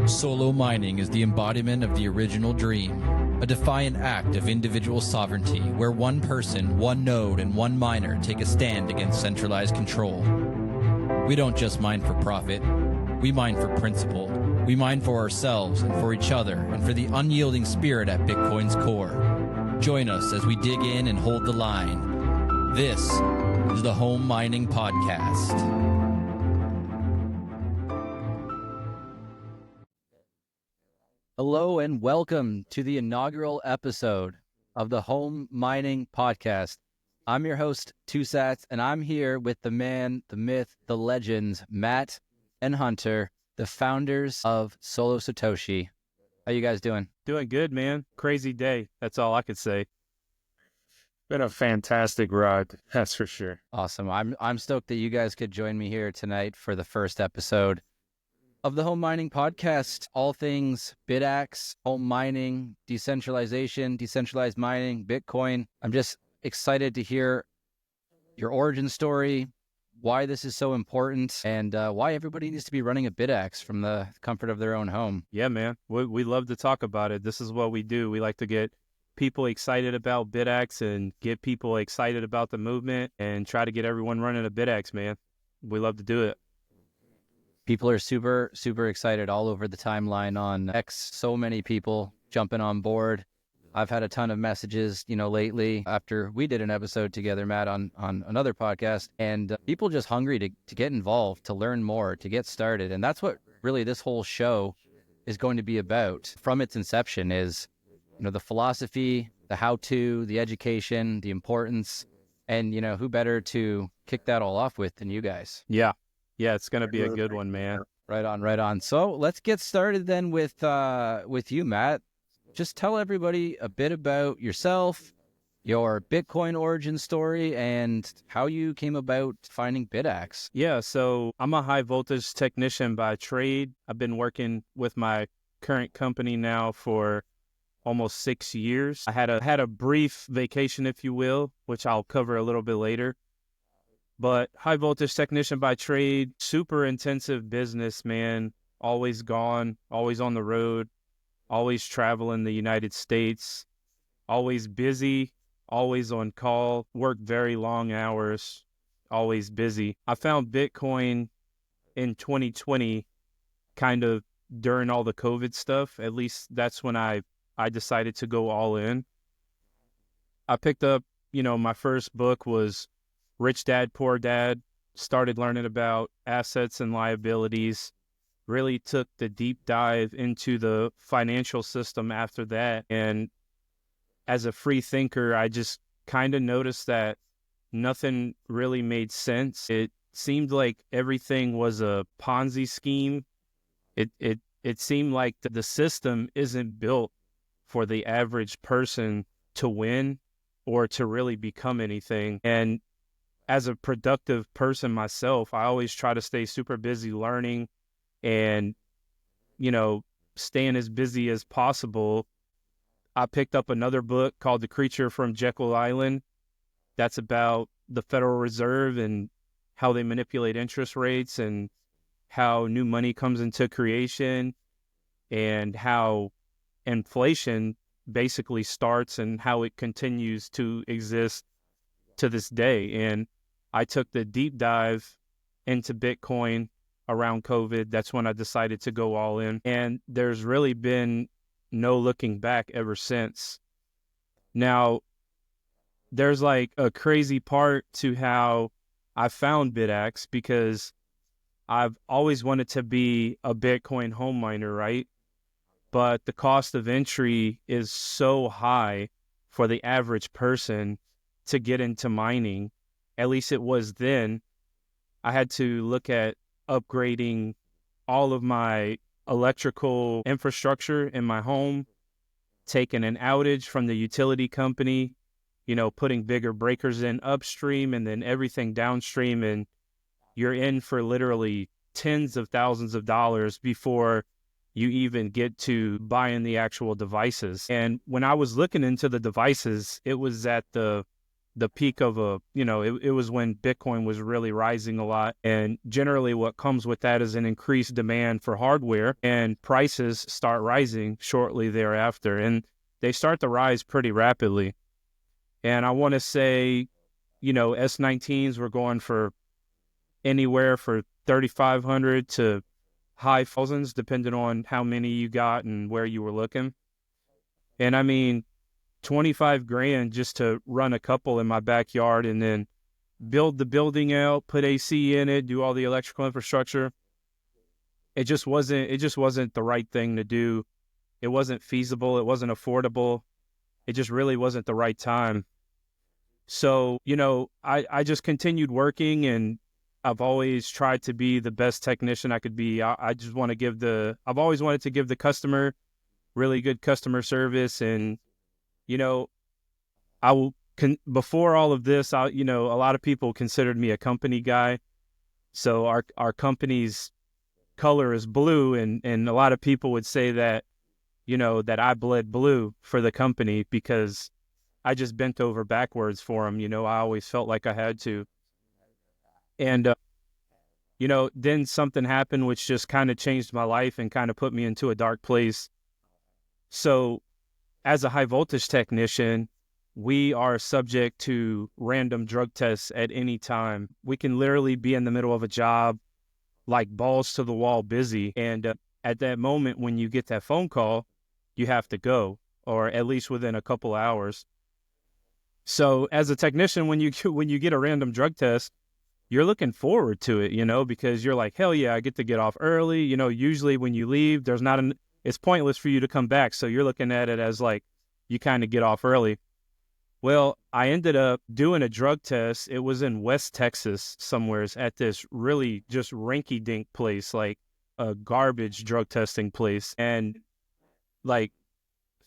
Solo mining is the embodiment of the original dream, a defiant act of individual sovereignty where one person, one node, and one miner take a stand against centralized control. We don't just mine for profit, we mine for principle. We mine for ourselves and for each other and for the unyielding spirit at Bitcoin's core. Join us as we dig in and hold the line. This is the Home Mining Podcast. Hello and welcome to the inaugural episode of the Home Mining Podcast. I'm your host, Tusats, and I'm here with the man, the myth, the legends, Matt and Hunter, the founders of Solo Satoshi. How you guys doing? Doing good, man. Crazy day. That's all I could say. Been a fantastic ride, that's for sure. Awesome. I'm stoked that you guys could join me here tonight for the first episode of the Home Mining Podcast. All things BitAxe, home mining, decentralization, decentralized mining, Bitcoin. I'm just excited to hear your origin story, why this is so important, and why everybody needs to be running a BitAxe from the comfort of their own home. Yeah, man. We love to talk about it. This is what we do. We like to get people excited about BitAxe and get people excited about the movement and try to get everyone running a BitAxe, man. We love to do it. People are super, super excited all over the timeline on X. So many people jumping on board. I've had a ton of messages, lately after we did an episode together, Matt, on another podcast, and people just hungry to get involved, to learn more, to get started. And that's what really this whole show is going to be about from its inception is, the philosophy, the how-to, the education, the importance, and, who better to kick that all off with than you guys? Yeah, it's going to be a good one, man. Right on. So let's get started then with you, Matt. Just tell everybody a bit about yourself, your Bitcoin origin story, and how you came about finding BitAxe. Yeah, so I'm a high voltage technician by trade. I've been working with my current company now for almost 6 years. I had a brief vacation, if you will, which I'll cover a little bit later. But high voltage technician by trade, super intensive business, man. Always gone, always on the road, always traveling the United States, always busy, always on call, work very long hours, always busy. I found Bitcoin in 2020, kind of during all the COVID stuff. At least that's when I decided to go all in. I picked up, my first book was Rich Dad, Poor Dad, started learning about assets and liabilities, really took the deep dive into the financial system after that. And as a free thinker, I just kind of noticed that nothing really made sense. It seemed like everything was a Ponzi scheme. It seemed like the system isn't built for the average person to win or to really become anything. And as a productive person myself, I always try to stay super busy learning and, staying as busy as possible. I picked up another book called The Creature from Jekyll Island. That's about the Federal Reserve and how they manipulate interest rates and how new money comes into creation and how inflation basically starts and how it continues to exist to this day. And I took the deep dive into Bitcoin around COVID. That's when I decided to go all in. And there's really been no looking back ever since. Now, there's like a crazy part to how I found BitAxe because I've always wanted to be a Bitcoin home miner, right? But the cost of entry is so high for the average person to get into mining. At least it was then. I had to look at upgrading all of my electrical infrastructure in my home, taking an outage from the utility company, putting bigger breakers in upstream and then everything downstream. And you're in for literally tens of thousands of dollars before you even get to buying the actual devices. And when I was looking into the devices, it was at the the peak of it was when Bitcoin was really rising a lot. And generally what comes with that is an increased demand for hardware, and prices start rising shortly thereafter. And they start to rise pretty rapidly. And I want to say, S19s were going for anywhere for 3,500 to high thousands, depending on how many you got and where you were looking. And I mean, 25 grand just to run a couple in my backyard and then build the building out, put AC in it, do all the electrical infrastructure. It just wasn't the right thing to do. It wasn't feasible. It wasn't affordable. It just really wasn't the right time. So, I just continued working, and I've always tried to be the best technician I could be. I just want to I've always wanted to give the customer really good customer service. And, before all of this, a lot of people considered me a company guy. So our company's color is blue, and a lot of people would say that, that I bled blue for the company because I just bent over backwards for them. I always felt like I had to. And, then something happened which just kind of changed my life and kind of put me into a dark place. So as a high voltage technician, we are subject to random drug tests at any time. We can literally be in the middle of a job, like balls to the wall busy. And at that moment, when you get that phone call, you have to go, or at least within a couple hours. So as a technician, when you get a random drug test, you're looking forward to it, because you're like, hell yeah, I get to get off early. Usually when you leave, it's pointless for you to come back. So you're looking at it as like, you kind of get off early. Well, I ended up doing a drug test. It was in West Texas somewheres at this really just rinky-dink place, like a garbage drug testing place. And like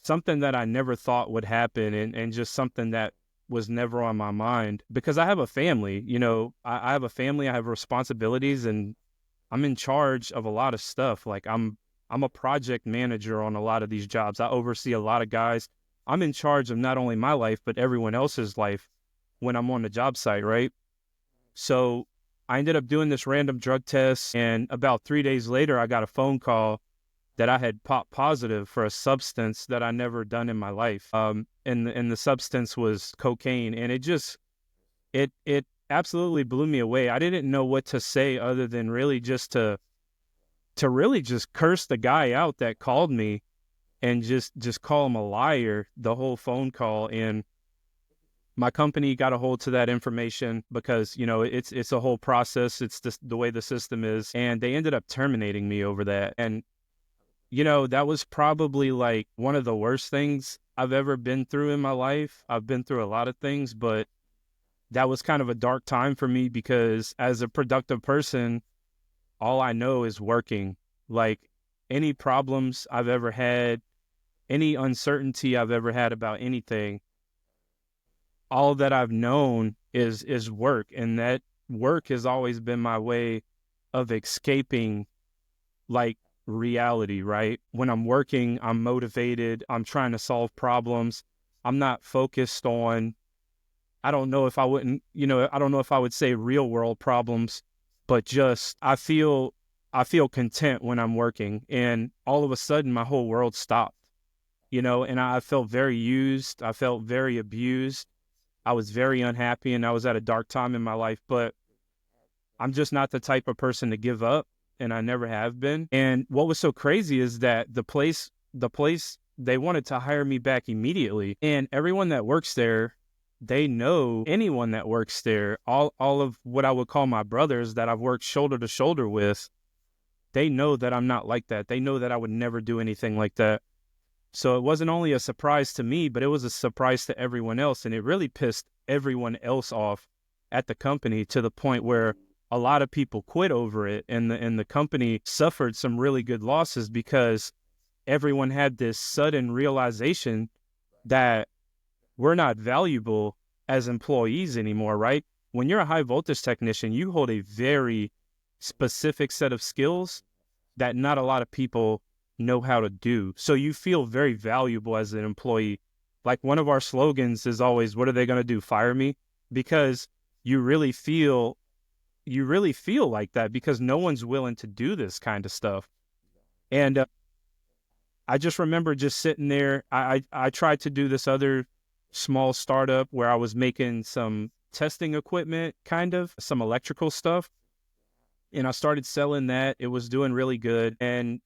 something that I never thought would happen, and just something that was never on my mind, because I have a family. I have a family, I have responsibilities, and I'm in charge of a lot of stuff. Like I'm a project manager on a lot of these jobs. I oversee a lot of guys. I'm in charge of not only my life, but everyone else's life when I'm on the job site, right? So I ended up doing this random drug test, and about 3 days later, I got a phone call that I had popped positive for a substance that I never done in my life. And the substance was cocaine, and it absolutely blew me away. I didn't know what to say other than really just to really just curse the guy out that called me, and just call him a liar the whole phone call. And my company got a hold to that information because, it's a whole process. It's just the way the system is. And they ended up terminating me over that. And, that was probably like one of the worst things I've ever been through in my life. I've been through a lot of things, but that was kind of a dark time for me, because as a productive person, all I know is working. Like any problems I've ever had, any uncertainty I've ever had about anything, all that I've known is work. And that work has always been my way of escaping like reality, right? When I'm working, I'm motivated. I'm trying to solve problems. I'm not focused on, I don't know if I would say real world problems, but just I feel content when I'm working. And all of a sudden my whole world stopped, and I felt very used. I felt very abused. I was very unhappy, and I was at a dark time in my life, but I'm just not the type of person to give up, and I never have been. And what was so crazy is that the place, they wanted to hire me back immediately. And everyone that works there, they know anyone that works there. All of what I would call my brothers that I've worked shoulder to shoulder with, they know that I'm not like that. They know that I would never do anything like that. So it wasn't only a surprise to me, but it was a surprise to everyone else. And it really pissed everyone else off at the company, to the point where a lot of people quit over it. And the company suffered some really good losses, because everyone had this sudden realization that we're not valuable as employees anymore, right? When you're a high voltage technician, you hold a very specific set of skills that not a lot of people know how to do. So you feel very valuable as an employee. Like one of our slogans is always, what are they going to do? Fire me? Because you really feel like that because no one's willing to do this kind of stuff. And I just remember just sitting there. I tried to do this other small startup where I was making some testing equipment, kind of some electrical stuff. And I started selling that. It was doing really good. And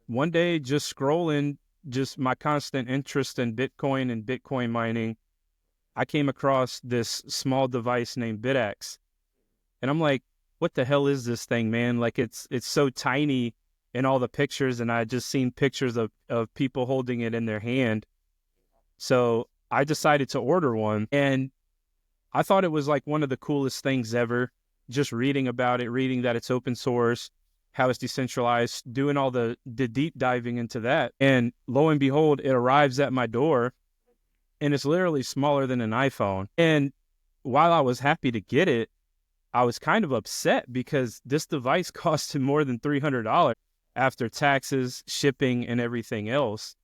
one day just scrolling, just my constant interest in Bitcoin and Bitcoin mining, I came across this small device named BitAxe. And I'm like, what the hell is this thing, man? Like it's so tiny in all the pictures, and I just seen pictures of people holding it in their hand. So I decided to order one, and I thought it was like one of the coolest things ever. Just reading about it, reading that it's open source, how it's decentralized, doing all the deep diving into that. And lo and behold, it arrives at my door, and it's literally smaller than an iPhone. And while I was happy to get it, I was kind of upset because this device cost more than $300 after taxes, shipping, and everything else.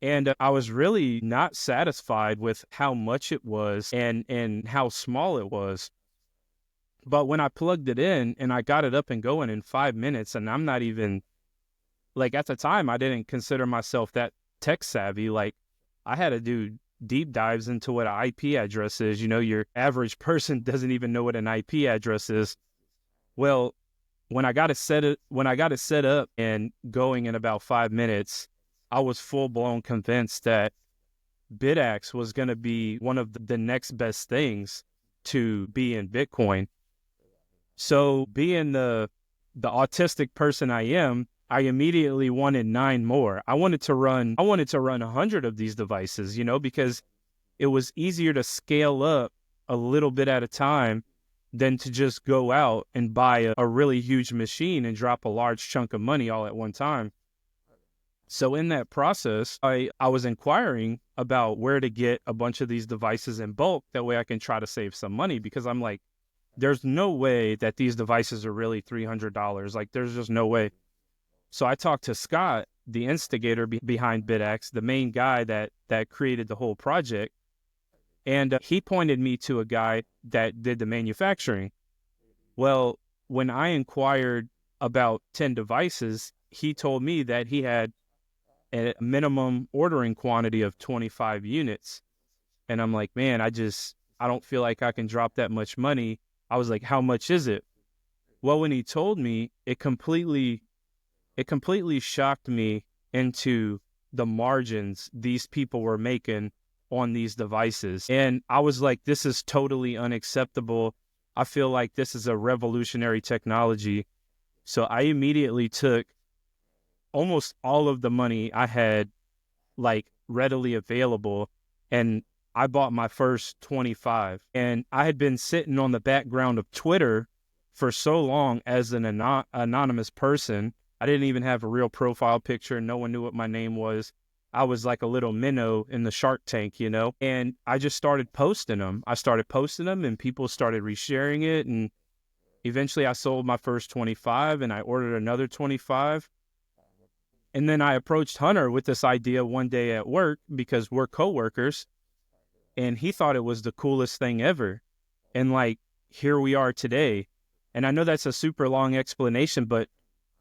And I was really not satisfied with how much it was and how small it was. But when I plugged it in and I got it up and going in 5 minutes, and I'm not even, like at the time, I didn't consider myself that tech savvy. Like I had to do deep dives into what an IP address is. You know, your average person doesn't even know what an IP address is. Well, when I got it set up and going in about 5 minutes, I was full blown convinced that BitAxe was going to be one of the next best things to be in Bitcoin. So being the autistic person I am, I immediately wanted 9 more. I wanted to run 100 of these devices, you know, because it was easier to scale up a little bit at a time than to just go out and buy a really huge machine and drop a large chunk of money all at one time. So in that process, I was inquiring about where to get a bunch of these devices in bulk. That way I can try to save some money, because I'm like, there's no way that these devices are really $300. Like there's just no way. So I talked to Scott, the instigator behind BitAxe, the main guy that created the whole project. And he pointed me to a guy that did the manufacturing. Well, when I inquired about 10 devices, he told me that he had a minimum ordering quantity of 25 units. And I'm like, man, I don't feel like I can drop that much money. I was like, how much is it? Well, when he told me, it completely shocked me into the margins these people were making on these devices. And I was like, this is totally unacceptable. I feel like this is a revolutionary technology. So I immediately took almost all of the money I had like readily available, and I bought my first 25. And I had been sitting on the background of Twitter for so long as an anonymous person. I didn't even have a real profile picture. No one knew what my name was. I was like a little minnow in the Shark Tank, you know? And I just started posting them. And people started resharing it. And eventually I sold my first 25 and I ordered another 25. And then I approached Hunter with this idea one day at work because we're coworkers. And he thought it was the coolest thing ever. And like, here we are today. And I know that's a super long explanation, but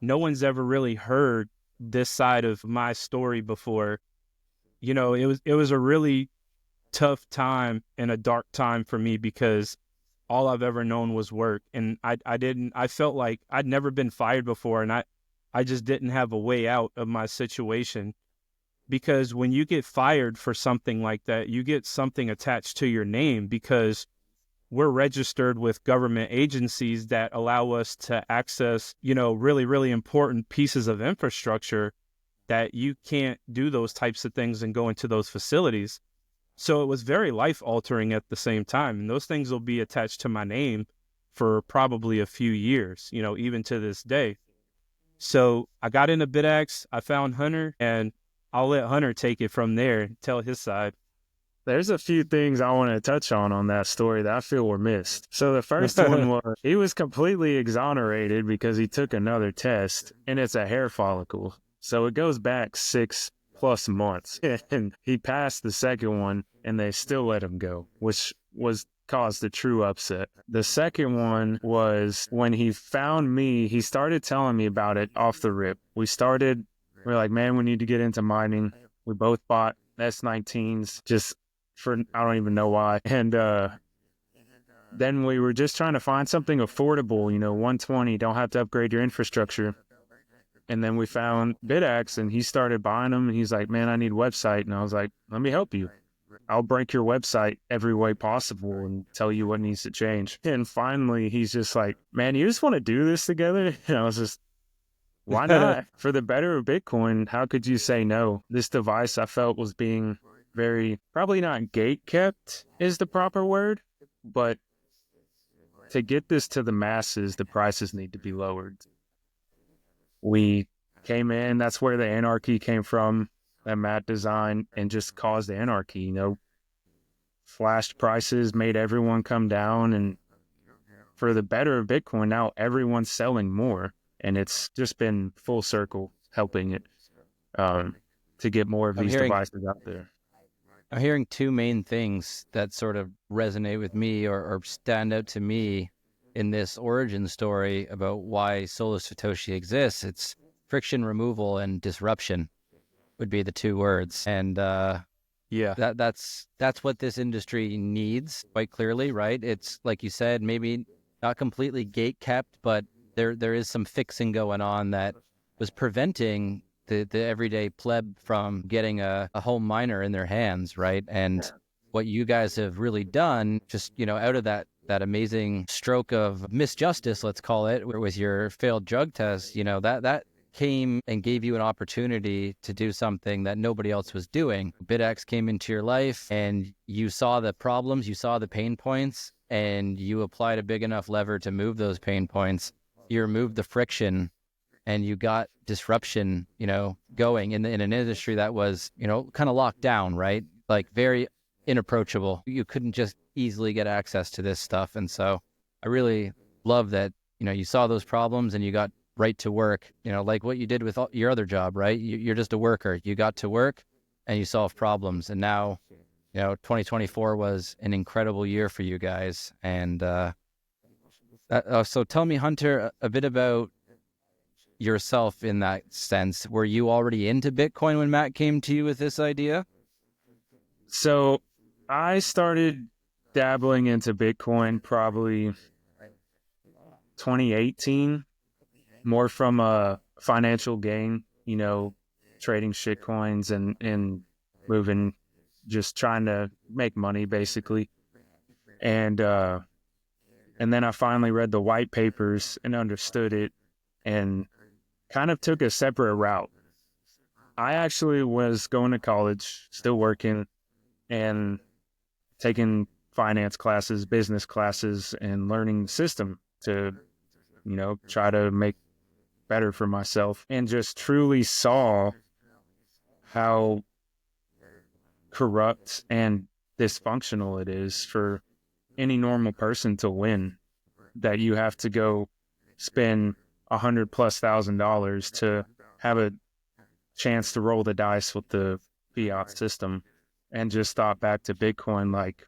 no one's ever really heard this side of my story before. You know, it was a really tough time and a dark time for me because all I've ever known was work. And I felt like I'd never been fired before, and I just didn't have a way out of my situation. Because when you get fired for something like that, you get something attached to your name, because we're registered with government agencies that allow us to access, you know, really, really important pieces of infrastructure that you can't do those types of things and go into those facilities. So it was very life altering at the same time. And those things will be attached to my name for probably a few years, you know, even to this day. So I got into BitAxe, I found Hunter, and I'll let Hunter take it from there, tell his side. There's a few things I want to touch on that story that I feel were missed. So the first one was he was completely exonerated because he took another test, and it's a hair follicle. So it goes back plus months. And he passed the second one and they still let him go, which was caused a true upset. The second one was when he found me, he started telling me about it off the rip. We're like, man, we need to get into mining. We both bought S19s just for, I don't even know why. And then we were just trying to find something affordable, 120, don't have to upgrade your infrastructure. And then we found BitAxe and he started buying them. And he's like, man, I need a website. And I was like, let me help you. I'll break your website every way possible and tell you what needs to change. And finally, he's just like, man, you just want to do this together? And I was just, why not? For the better of Bitcoin, how could you say no? This device I felt was being very, probably not gate kept is the proper word, but to get this to the masses, the prices need to be lowered. We came in, that's where the anarchy came from, that Matt designed, and just caused anarchy, flashed prices, made everyone come down, and for the better of Bitcoin, now everyone's selling more, and it's just been full circle helping it to get more of these devices out there. I'm hearing two main things that sort of resonate with me or stand out to me in this origin story about why Solo Satoshi exists. It's friction removal and disruption would be the two words. And that's what this industry needs quite clearly, right? It's like you said, maybe not completely gate kept, but there is some fixing going on that was preventing the everyday pleb from getting a home miner in their hands, right? And what you guys have really done, just, out of that amazing stroke of misjustice, let's call it, with your failed drug test, that came and gave you an opportunity to do something that nobody else was doing. BitAxe came into your life and you saw the problems, you saw the pain points, and you applied a big enough lever to move those pain points. You removed the friction and you got disruption, going in an industry that was, kind of locked down, right? Like very inapproachable. You couldn't just easily get access to this stuff. And so I really love that, you saw those problems and you got right to work, like what you did with your other job, right? You're just a worker. You got to work and you solved problems. And now, 2024 was an incredible year for you guys. And so tell me, Hunter, a bit about yourself in that sense. Were you already into Bitcoin when Matt came to you with this idea? So I started dabbling into Bitcoin probably 2018, more from a financial gain, trading shitcoins and moving, just trying to make money basically. And then I finally read the white papers and understood it and kind of took a separate route. I actually was going to college, still working, and taking finance classes, business classes, and learning the system to, try to make better for myself, and just truly saw how corrupt and dysfunctional it is for any normal person to win, that you have to go spend $100,000+ to have a chance to roll the dice with the fiat system. And just thought back to Bitcoin, like,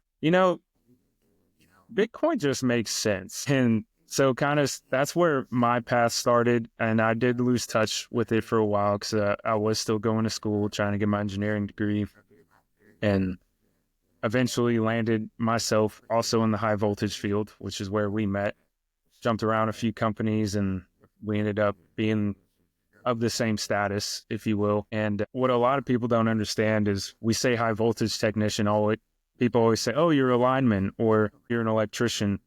Bitcoin just makes sense. And so kind of that's where my path started. And I did lose touch with it for a while because I was still going to school, trying to get my engineering degree, and eventually landed myself also in the high voltage field, which is where we met. Jumped around a few companies and we ended up being of the same status, if you will. And what a lot of people don't understand is we say high voltage technician, people always say, oh, you're a lineman or you're an electrician,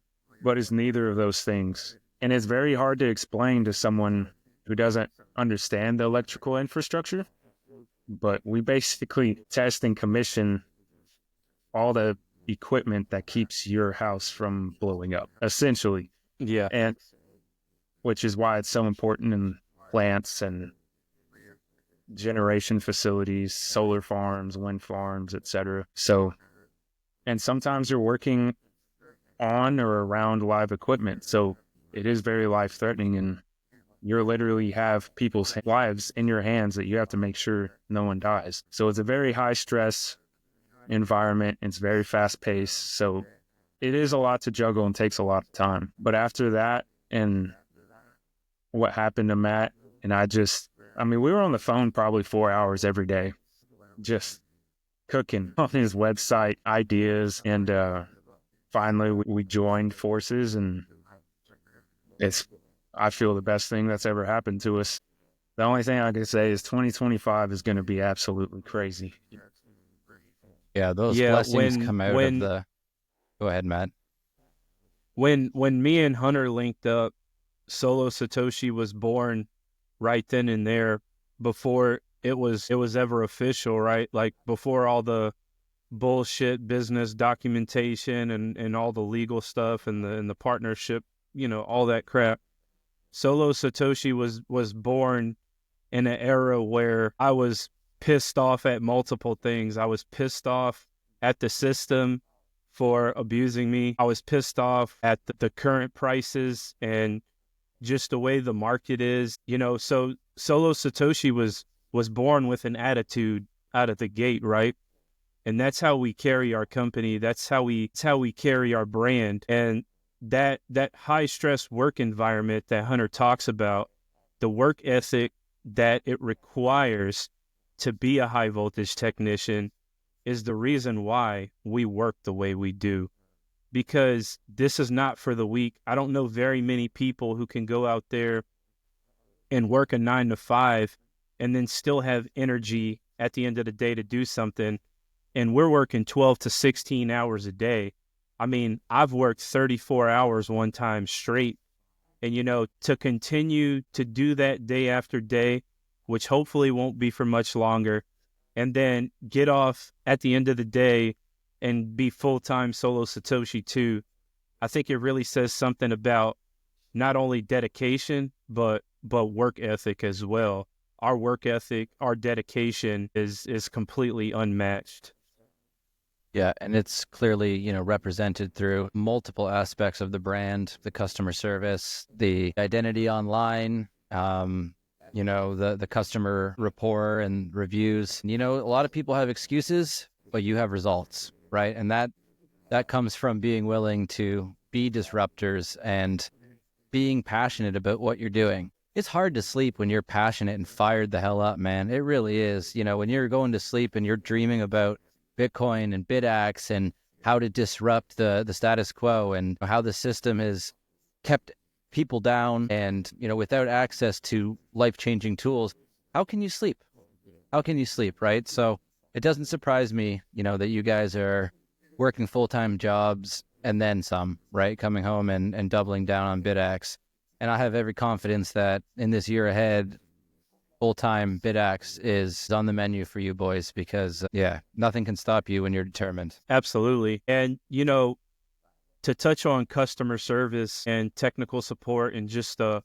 but it's neither of those things. And it's very hard to explain to someone who doesn't understand the electrical infrastructure. But we basically test and commission all the equipment that keeps your house from blowing up, essentially. Yeah. And which is why it's so important in plants and generation facilities, solar farms, wind farms, etc. So, and sometimes you're working on or around live equipment. So it is very life-threatening. And You literally have people's lives in your hands that you have to make sure no one dies. So it's a very high stress environment. It's very fast paced. So it is a lot to juggle and takes a lot of time. But after that and what happened to Matt, and we were on the phone probably 4 hours every day, just cooking on his website ideas. And finally we joined forces, and I feel the best thing that's ever happened to us. The only thing I can say is 2025 is going to be absolutely crazy. Yeah, those Yeah, blessings come out of the... Go ahead, Matt. When me and Hunter linked up, Solo Satoshi was born right then and there, before it was ever official, right? Like before all the bullshit business documentation and all the legal stuff and the partnership, all that crap. Solo Satoshi was born in an era where I was pissed off at multiple things. I was pissed off at the system for abusing me. I was pissed off at the current prices and just the way the market is. So Solo Satoshi was born with an attitude out of the gate, right? And that's how we carry our company. That's how we carry our brand. And that high stress work environment that Hunter talks about, the work ethic that it requires to be a high voltage technician, is the reason why we work the way we do. Because this is not for the weak. I don't know very many people who can go out there and work a 9 to 5 and then still have energy at the end of the day to do something. And we're working 12 to 16 hours a day. I mean, I've worked 34 hours one time straight. And, to continue to do that day after day, which hopefully won't be for much longer, and then get off at the end of the day and be full-time Solo Satoshi too, I think it really says something about not only dedication, but work ethic as well. Our work ethic, our dedication is completely unmatched. Yeah, and it's clearly, represented through multiple aspects of the brand, the customer service, the identity online, the customer rapport and reviews. A lot of people have excuses, but you have results, right? And that comes from being willing to be disruptors and being passionate about what you're doing. It's hard to sleep when you're passionate and fired the hell up, man. It really is. When you're going to sleep and you're dreaming about Bitcoin and BitAxe and how to disrupt the status quo and how the system has kept people down and, without access to life-changing tools, how can you sleep? Right? So it doesn't surprise me, that you guys are working full-time jobs and then some, right? Coming home and doubling down on BitAxe. And I have every confidence that in this year ahead, full-time BitAxe is on the menu for you boys because, nothing can stop you when you're determined. Absolutely. And, to touch on customer service and technical support and just the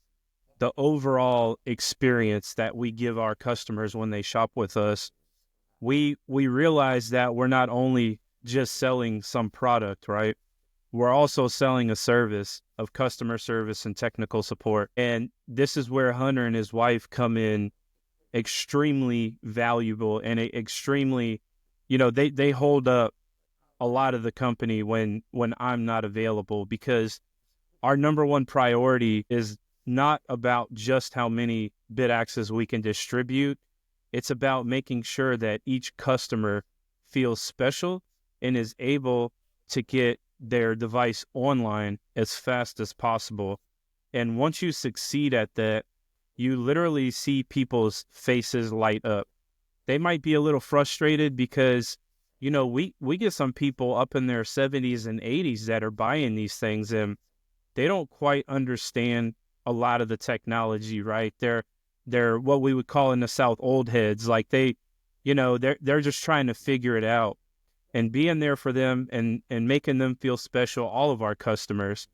overall experience that we give our customers when they shop with us, we realize that we're not only just selling some product, right? We're also selling a service of customer service and technical support. And this is where Hunter and his wife come in extremely valuable and extremely, they hold up a lot of the company when I'm not available, because our number one priority is not about just how many BitAxes we can distribute. It's about making sure that each customer feels special and is able to get their device online as fast as possible. And once you succeed at that, you literally see people's faces light up. They might be a little frustrated because, we get some people up in their 70s and 80s that are buying these things and they don't quite understand a lot of the technology, right? They're what we would call in the South old heads. Like they're just trying to figure it out. And being there for them and making them feel special, all of our customers,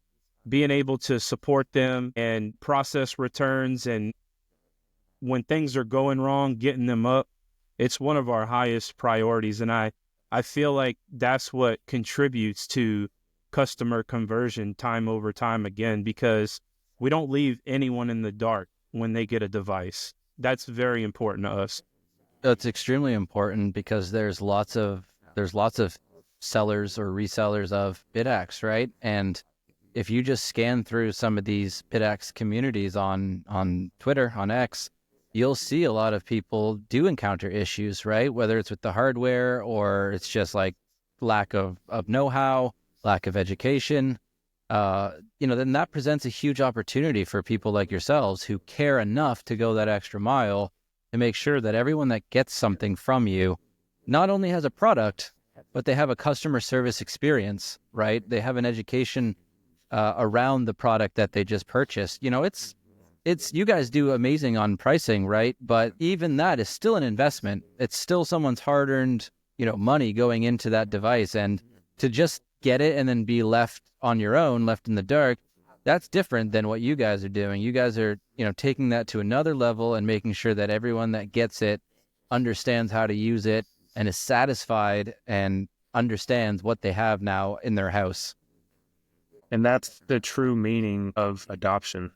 being able to support them and process returns, and when things are going wrong, getting them up, it's one of our highest priorities. And I feel like that's what contributes to customer conversion time over time again, because we don't leave anyone in the dark. when they get a device. That's very important to us. It's extremely important because there's lots of sellers or resellers of BitAxe, right? And if you just scan through some of these BitAxe communities on Twitter, on X, you'll see a lot of people do encounter issues, right? Whether it's with the hardware or it's just like lack of know-how, lack of education. Then that presents a huge opportunity for people like yourselves who care enough to go that extra mile to make sure that everyone that gets something from you not only has a product, but they have a customer service experience, right? They have an education around the product that they just purchased. It's you guys do amazing on pricing, right? But even that is still an investment. It's still someone's hard-earned, money going into that device, and to just get it and then be left on your own, left in the dark, that's different than what you guys are doing. You guys are, taking that to another level and making sure that everyone that gets it understands how to use it and is satisfied and understands what they have now in their house. And that's the true meaning of adoption.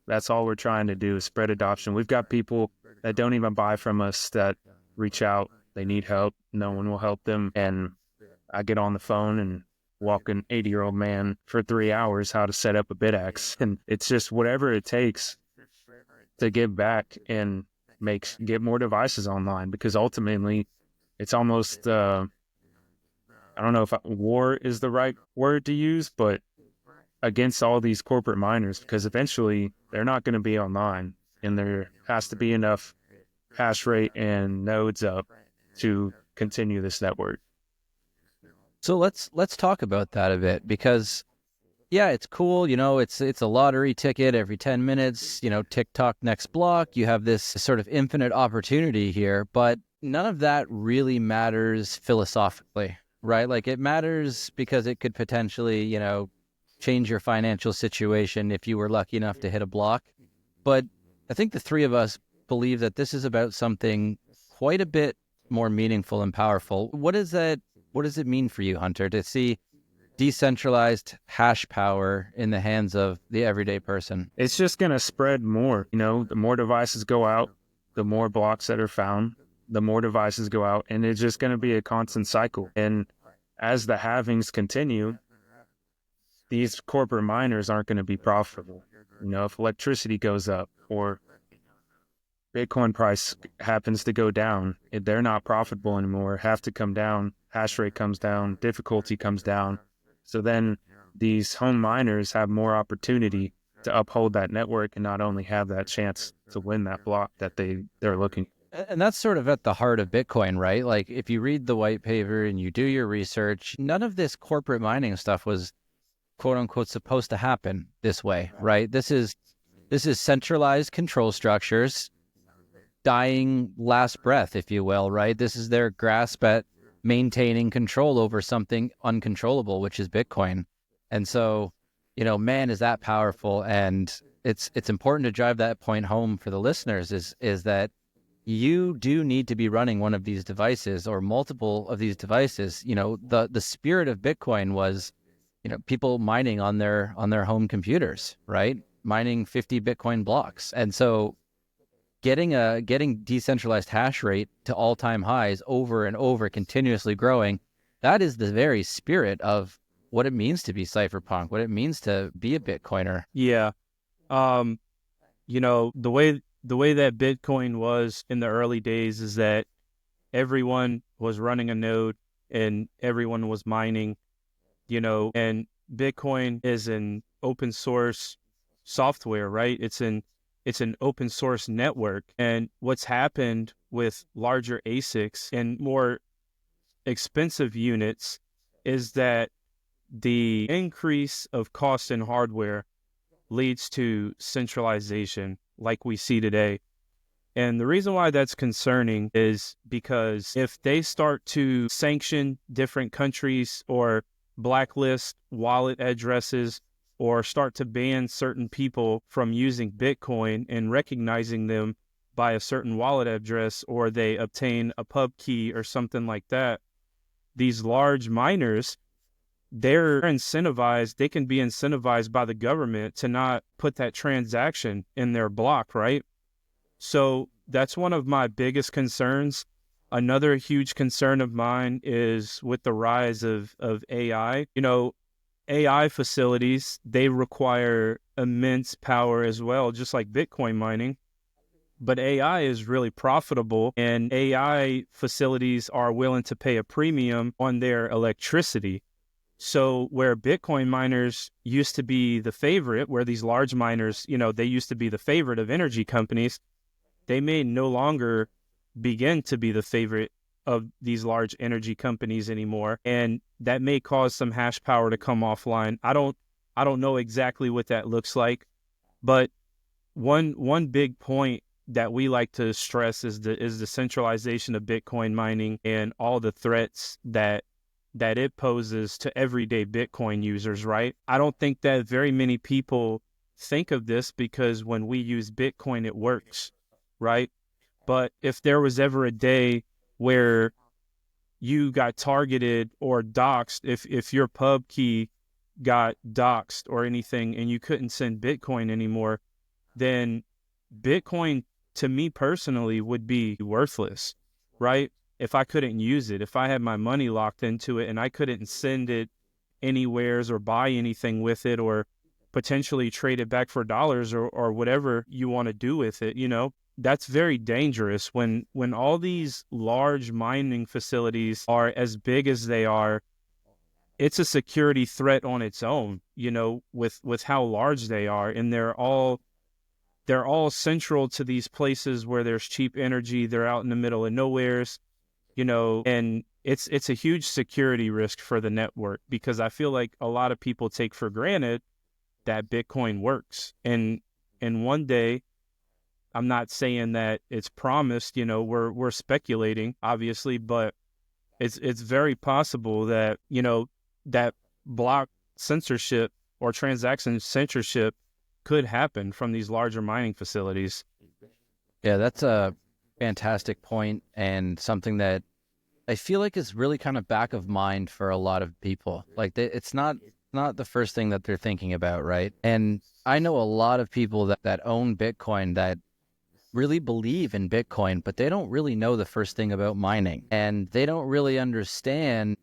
That's all we're trying to do is spread adoption. We've got people that don't even buy from us that reach out. They need help. No one will help them. And I get on the phone and walk an 80-year-old man for 3 hours how to set up a BitAxe. And it's just whatever it takes to give back and get more devices online, because ultimately it's almost, I don't know if war is the right word to use, but against all these corporate miners, because eventually they're not going to be online, and there has to be enough hash rate and nodes up to continue this network. So let's talk about that a bit, because yeah, it's cool, it's a lottery ticket every 10 minutes, TikTok next block, you have this sort of infinite opportunity here, but none of that really matters philosophically, right? Like, it matters because it could potentially, change your financial situation if you were lucky enough to hit a block. But I think the three of us believe that this is about something quite a bit more meaningful and powerful. What does it mean for you, Hunter, to see decentralized hash power in the hands of the everyday person? It's just going to spread more. The more devices go out, the more blocks that are found, the more devices go out, and it's just going to be a constant cycle. And as the halvings continue, these corporate miners aren't going to be profitable. If electricity goes up or Bitcoin price happens to go down, they're not profitable anymore, have to come down, hash rate comes down, difficulty comes down. So then these home miners have more opportunity to uphold that network and not only have that chance to win that block that they're looking for. And that's sort of at the heart of Bitcoin, right? Like, if you read the white paper and you do your research, none of this corporate mining stuff was quote unquote supposed to happen this way, right? This is centralized control structures dying last breath, if you will, right? This is their grasp at maintaining control over something uncontrollable, which is Bitcoin. And so, man, is that powerful. And it's important to drive that point home for the listeners is that you do need to be running one of these devices or multiple of these devices. The spirit of Bitcoin was, people mining on their home computers, right? Mining 50 Bitcoin blocks. And so getting decentralized hash rate to all-time highs over and over, continuously growing, that is the very spirit of what it means to be cypherpunk, what it means to be a Bitcoiner. Yeah. The way that Bitcoin was in the early days is that everyone was running a node and everyone was mining, and Bitcoin is an open source software, right? It's an open source network. And what's happened with larger ASICs and more expensive units is that the increase of cost in hardware leads to centralization like we see today. And the reason why that's concerning is because if they start to sanction different countries or blacklist wallet addresses or start to ban certain people from using Bitcoin and recognizing them by a certain wallet address, or they obtain a pub key or something like that, these large miners they're incentivized, they can be incentivized by the government to not put that transaction in their block, right? So that's one of my biggest concerns. Another huge concern of mine is with the rise of AI. AI facilities, they require immense power as well, just like Bitcoin mining. But AI is really profitable, and AI facilities are willing to pay a premium on their electricity. So where Bitcoin miners used to be the favorite, where these large miners, they used to be the favorite of energy companies, they may no longer begin to be the favorite of these large energy companies anymore. And that may cause some hash power to come offline. I don't know exactly what that looks like, but one big point that we like to stress is the centralization of Bitcoin mining and all the threats that it poses to everyday Bitcoin users, right? I don't think that very many people think of this because when we use Bitcoin, it works, right? But if there was ever a day where you got targeted or doxxed, if your pub key got doxxed or anything and you couldn't send Bitcoin anymore, then Bitcoin, to me personally, would be worthless, right? If I couldn't use it, if I had my money locked into it and I couldn't send it anywheres or buy anything with it or potentially trade it back for dollars or whatever you want to do with it, that's very dangerous when all these large mining facilities are as big as they are. It's a security threat on its own, with how large they are, and they're all central to these places where there's cheap energy. They're out in the middle of nowheres, and it's a huge security risk for the network, because I feel like a lot of people take for granted that Bitcoin works. And one day, I'm not saying that it's promised, we're speculating, obviously, but it's very possible that, that block censorship or transaction censorship could happen from these larger mining facilities. Yeah, that's a fantastic point, and something that I feel like is really kind of back of mind for a lot of people. Like it's not the first thing that they're thinking about, right? And I know a lot of people that own Bitcoin that really believe in Bitcoin, but they don't really know the first thing about mining, and they don't really understand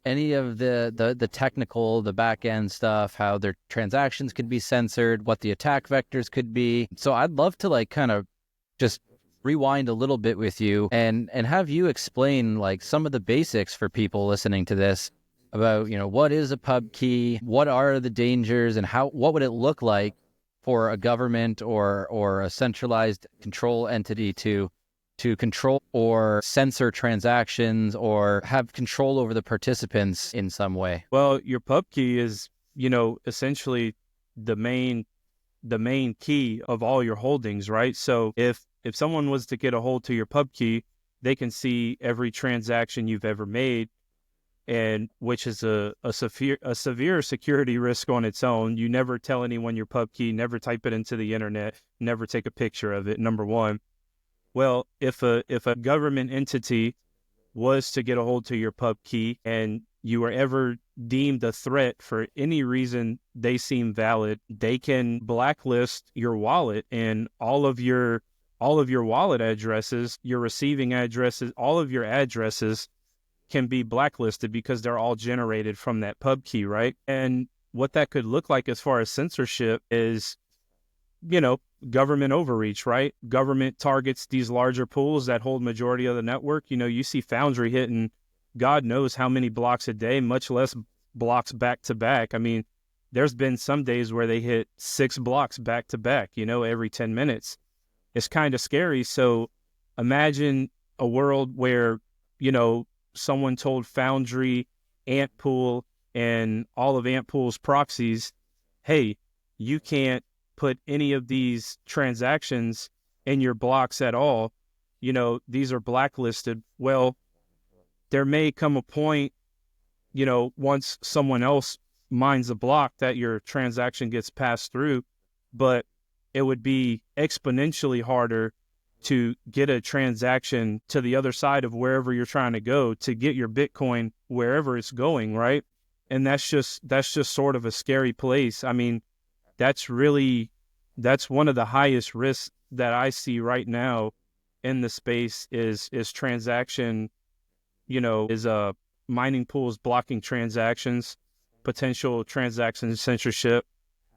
any of the technical, the back end stuff, how their transactions could be censored, what the attack vectors could be. So I'd love to kind of just rewind a little bit with you and have you explain some of the basics for people listening to this about, what is a pub key, what are the dangers, and what would it look like for a government or a centralized control entity to control or censor transactions or have control over the participants in some way? Well, your pub key is, essentially the main key of all your holdings, right? So if someone was to get a hold to your pub key, they can see every transaction you've ever made, and which is a severe security risk on its own. You never tell anyone your pub key, never type it into the internet, never take a picture of it, number one. Well, if a government entity was to get a hold to your pub key and you were ever deemed a threat for any reason they seem valid, they can blacklist your wallet, and all of your wallet addresses, your receiving addresses, all of your addresses can be blacklisted because they're all generated from that pub key, right? And what that could look like as far as censorship is, government overreach, right? Government targets these larger pools that hold majority of the network. You see Foundry hitting God knows how many blocks a day, much less blocks back to back. I mean, there's been some days where they hit 6 blocks back to back, every 10 minutes. It's kind of scary. So imagine a world where, someone told Foundry, Antpool, and all of Antpool's proxies, hey, you can't put any of these transactions in your blocks at all. These are blacklisted. Well, there may come a point, once someone else mines a block, that your transaction gets passed through, but it would be exponentially harder to get a transaction to the other side of wherever you're trying to go to get your Bitcoin wherever it's going, right? And that's just sort of a scary place. I mean, that's one of the highest risks that I see right now in the space is transaction, is mining pools blocking transactions, potential transaction censorship.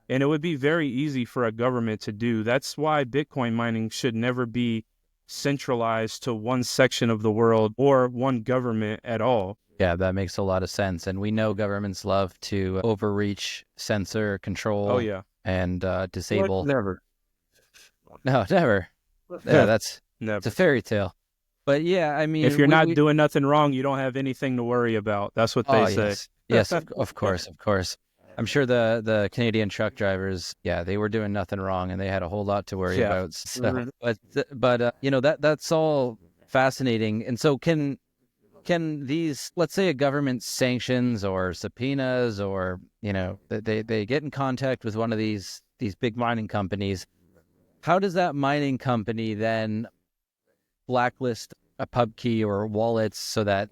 And it would be very easy for a government to do. That's why Bitcoin mining should never be centralized to one section of the world or one government at all. Yeah, that makes a lot of sense. And we know governments love to overreach, censor, control, Oh yeah, and What? disable. Never. No, never. Yeah, it's a never. fairy tale. But yeah, I mean, If you're not doing nothing wrong, you don't have anything to worry about. That's what they oh say. yes, of course, of course. I'm sure the Canadian truck drivers, yeah, they were doing nothing wrong, and they had a whole lot to worry Yeah. about. So, Mhm. but that's all fascinating. And so can these, let's say, a government sanctions or subpoenas, or they get in contact with one of these big mining companies. How does that mining company then blacklist a pub key or wallets so that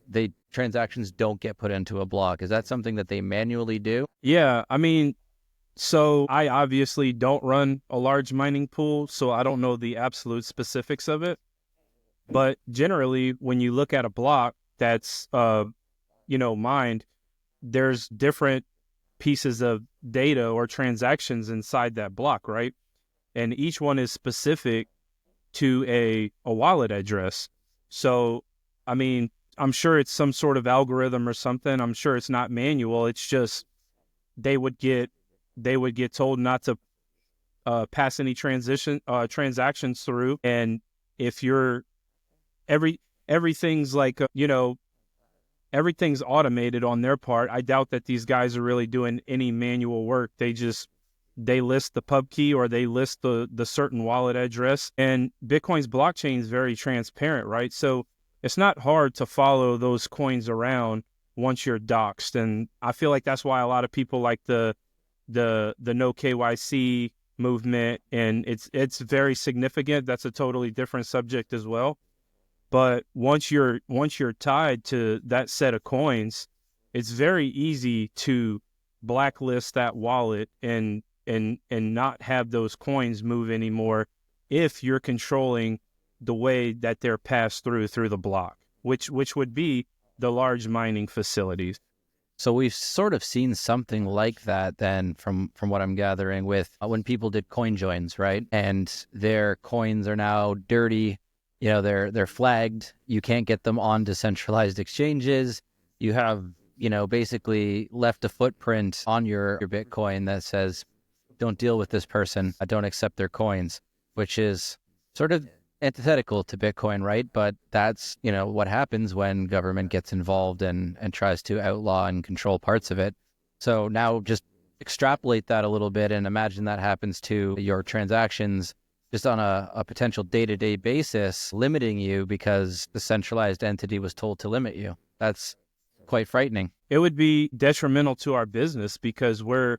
transactions don't get put into a block? Is that something that they manually do? Yeah, I mean, so I obviously don't run a large mining pool, so I don't know the absolute specifics of it. But generally, when you look at a block that's mined, there's different pieces of data or transactions inside that block, right? And each one is specific to a wallet address. So, I mean, I'm sure it's some sort of algorithm or something. I'm sure it's not manual. It's just they would get told not to pass any transactions through. And if you're everything's like everything's automated on their part. I doubt that these guys are really doing any manual work. They list the pub key or they list the certain wallet address. And Bitcoin's blockchain is very transparent, right? So it's not hard to follow those coins around once you're doxxed. And I feel like that's why a lot of people like the no KYC movement, and it's very significant. That's a totally different subject as well. But once you're tied to that set of coins, it's very easy to blacklist that wallet and not have those coins move anymore if you're controlling the way that they're passed through the block, which would be the large mining facilities. So we've sort of seen something like that then from what I'm gathering with when people did coin joins, right? And their coins are now dirty. They're flagged. You can't get them on decentralized exchanges. You have, basically left a footprint on your Bitcoin that says, don't deal with this person. I don't accept their coins, which is sort of antithetical to Bitcoin, right? But that's, what happens when government gets involved and tries to outlaw and control parts of it. So now just extrapolate that a little bit and imagine that happens to your transactions just on a potential day-to-day basis, limiting you because the centralized entity was told to limit you. That's quite frightening. It would be detrimental to our business because we're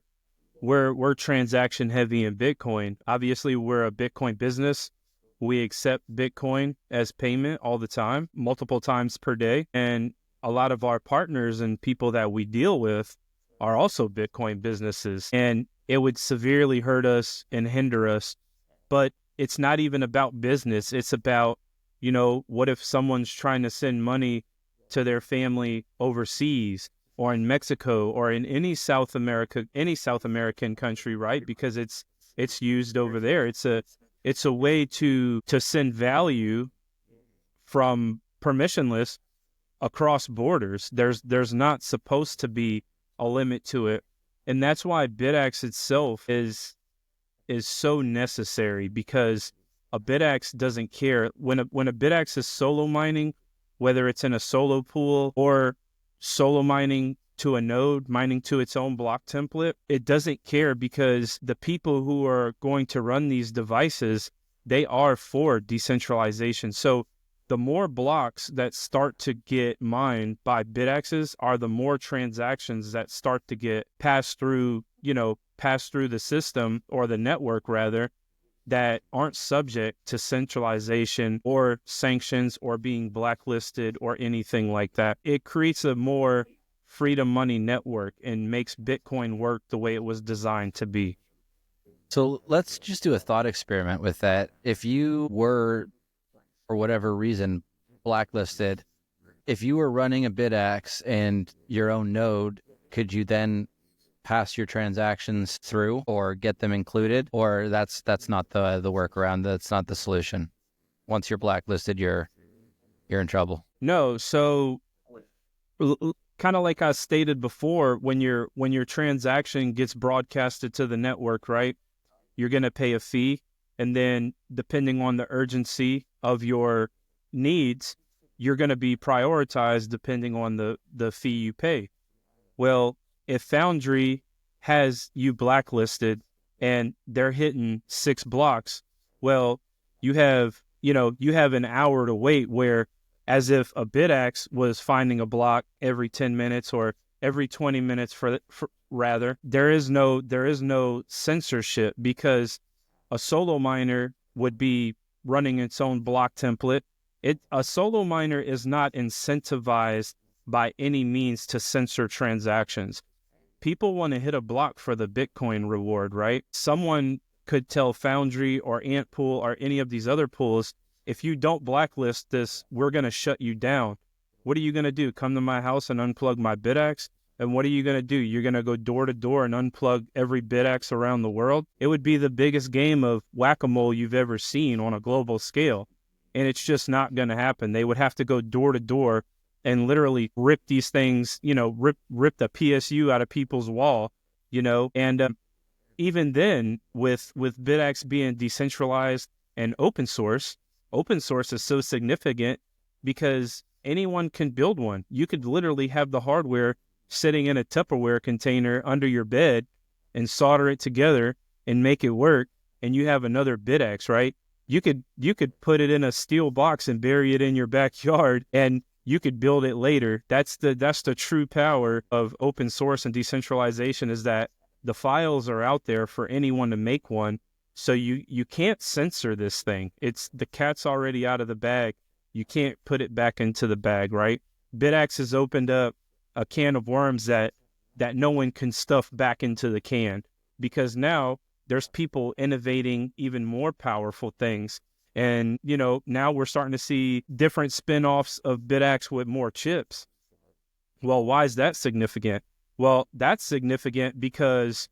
transaction heavy in Bitcoin. Obviously, we're a Bitcoin business. We accept Bitcoin as payment all the time, multiple times per day. And a lot of our partners and people that we deal with are also Bitcoin businesses. And it would severely hurt us and hinder us. But it's not even about business. It's about, what if someone's trying to send money to their family overseas or in Mexico or in any South American country, right? Because it's used over there. It's a way to send value from permissionless across borders. There's not supposed to be a limit to it. And that's why BitAxe itself is so necessary, because a BitAxe doesn't care. When a BitAxe is solo mining, whether it's in a solo pool or solo mining to a node, mining to its own block template, it doesn't care, because the people who are going to run these devices, they are for decentralization. So the more blocks that start to get mined by BitAxes are the more transactions that start to get passed through the system, or the network rather, that aren't subject to centralization or sanctions or being blacklisted or anything like that. It creates a more freedom money network and makes Bitcoin work the way it was designed to be. So let's just do a thought experiment with that. If you were, for whatever reason, blacklisted, if you were running a BitAxe and your own node, could you then pass your transactions through or get them included? Or that's not the workaround, that's not the solution. Once you're blacklisted, you're in trouble. No, so kind of like I stated before, when your transaction gets broadcasted to the network, right? You're going to pay a fee, and then depending on the urgency of your needs, you're going to be prioritized depending on the fee you pay. Well, if Foundry has you blacklisted and they're hitting 6 blocks, well, you have an hour to wait, where as if a BitAxe was finding a block every 10 minutes or every 20 minutes for rather, there is no censorship, because a solo miner would be running its own block template. A solo miner is not incentivized by any means to censor transactions. People want to hit a block for the Bitcoin reward, right? Someone could tell Foundry or Antpool or any of these other pools, if you don't blacklist this, we're going to shut you down. What are you going to do? Come to my house and unplug my BitAxe? And what are you going to do? You're going to go door to door and unplug every BitAxe around the world? It would be the biggest game of whack-a-mole you've ever seen on a global scale. And it's just not going to happen. They would have to go door to door and literally rip these things, rip the PSU out of people's wall, and even then, with BitAxe being decentralized and open source is so significant because anyone can build one. You could literally have the hardware sitting in a Tupperware container under your bed and solder it together and make it work, and you have another BitAxe, right? You could put it in a steel box and bury it in your backyard, and you could build it later. That's the true power of open source and decentralization, is that the files are out there for anyone to make one. So you can't censor this thing. The cat's already out of the bag. You can't put it back into the bag, right? BitAxe has opened up a can of worms that no one can stuff back into the can, because now there's people innovating even more powerful things. And, now we're starting to see different spin-offs of BitAxe with more chips. Well, why is that significant? Well, that's significant because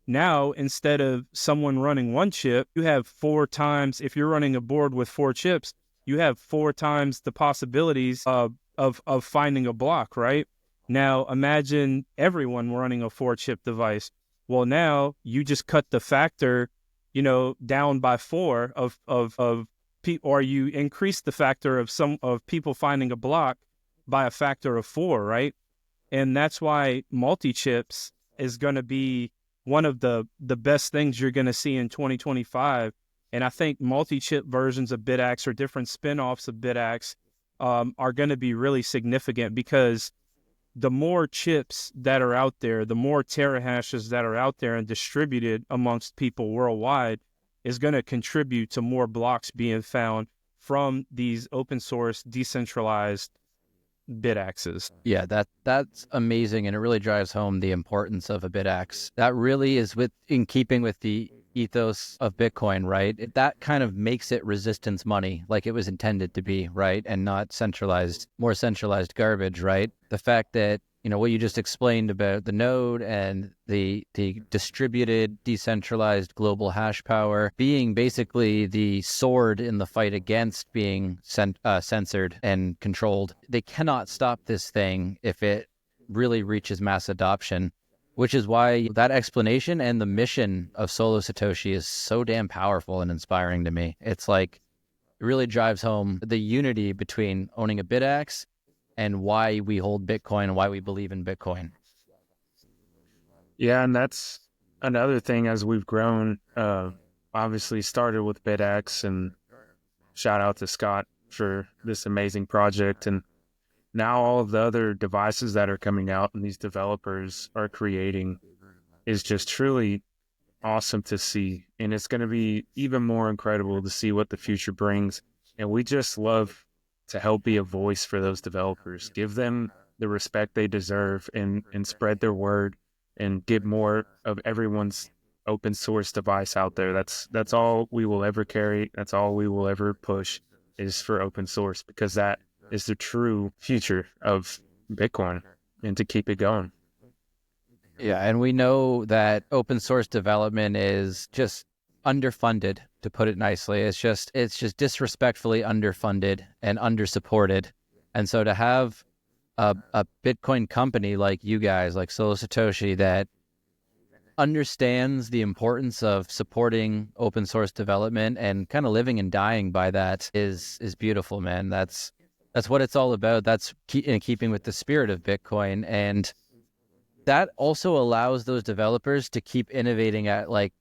now, instead of someone running one chip, you have 4 times, if you're running a board with 4 chips, you have 4 times the possibilities of finding a block, right? Now, imagine everyone running a 4-chip device. Well, now you just cut the factor, down by 4 or you increase the factor of people finding a block by a factor of 4, right? And that's why multi-chips is going to be one of the best things you're going to see in 2025. And I think multi-chip versions of BitAxe or different spin-offs of BitAxe are going to be really significant, because the more chips that are out there, the more terahashes that are out there and distributed amongst people worldwide is going to contribute to more blocks being found from these open source, decentralized BitAxes. Yeah, that's amazing, and it really drives home the importance of a BitAxe. That really is in keeping with the ethos of Bitcoin, right? That kind of makes it resistance money, like it was intended to be, right? And not more centralized garbage, right? The fact that, what you just explained about the node and the distributed, decentralized global hash power being basically the sword in the fight against being censored and controlled. They cannot stop this thing if it really reaches mass adoption, which is why that explanation and the mission of Solo Satoshi is so damn powerful and inspiring to me. It's like, it really drives home the unity between owning a BitAxe and why we hold Bitcoin and why we believe in Bitcoin. Yeah, and that's another thing as we've grown. Obviously started with BitAxe, and shout out to Scott for this amazing project. And now all of the other devices that are coming out and these developers are creating is just truly awesome to see. And it's going to be even more incredible to see what the future brings. And we just love to help be a voice for those developers, give them the respect they deserve and spread their word and get more of everyone's open source device out there. That's all we will ever carry. That's all we will ever push is for open source, because that is the true future of Bitcoin, and to keep it going. Yeah, and we know that open source development is just underfunded, to put it nicely. It's just disrespectfully underfunded and undersupported. And so to have a Bitcoin company like you guys, like Solo Satoshi, that understands the importance of supporting open source development and kind of living and dying by that is beautiful, man. That's what it's all about. That's in keeping with the spirit of Bitcoin. And that also allows those developers to keep innovating at like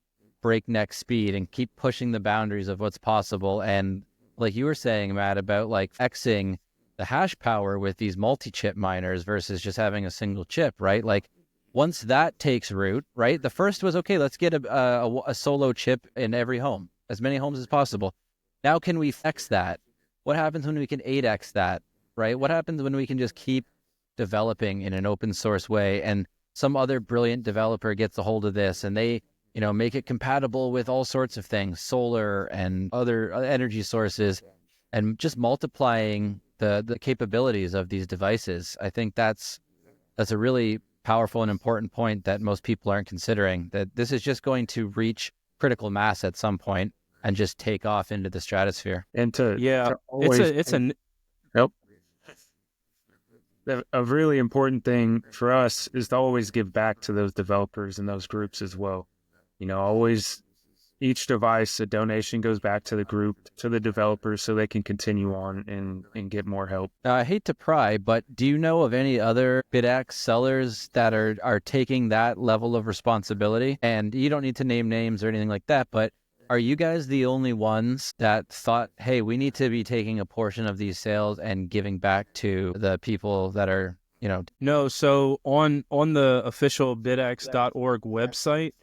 breakneck speed and keep pushing the boundaries of what's possible. And like you were saying, Matt, about like Xing the hash power with these multi-chip miners versus just having a single chip, right? Like once that takes root, right? The first was, okay, let's get a solo chip in every home, as many homes as possible. Now can we X that? What happens when we can 8X that, right? What happens when we can just keep developing in an open source way, and some other brilliant developer gets a hold of this and they, make it compatible with all sorts of things, solar and other energy sources, and just multiplying the capabilities of these devices. I think that's a really powerful and important point that most people aren't considering, that this is just going to reach critical mass at some point and just take off into the stratosphere. And to always, it's a yep. A really important thing for us is to always give back to those developers and those groups as well. Always, each device, a donation goes back to the group, to the developers, so they can continue on and get more help. I hate to pry, but do you know of any other BitAxe sellers that are taking that level of responsibility? And you don't need to name names or anything like that, but are you guys the only ones that thought, hey, we need to be taking a portion of these sales and giving back to the people that are, No, so on the official BitAxe.org website,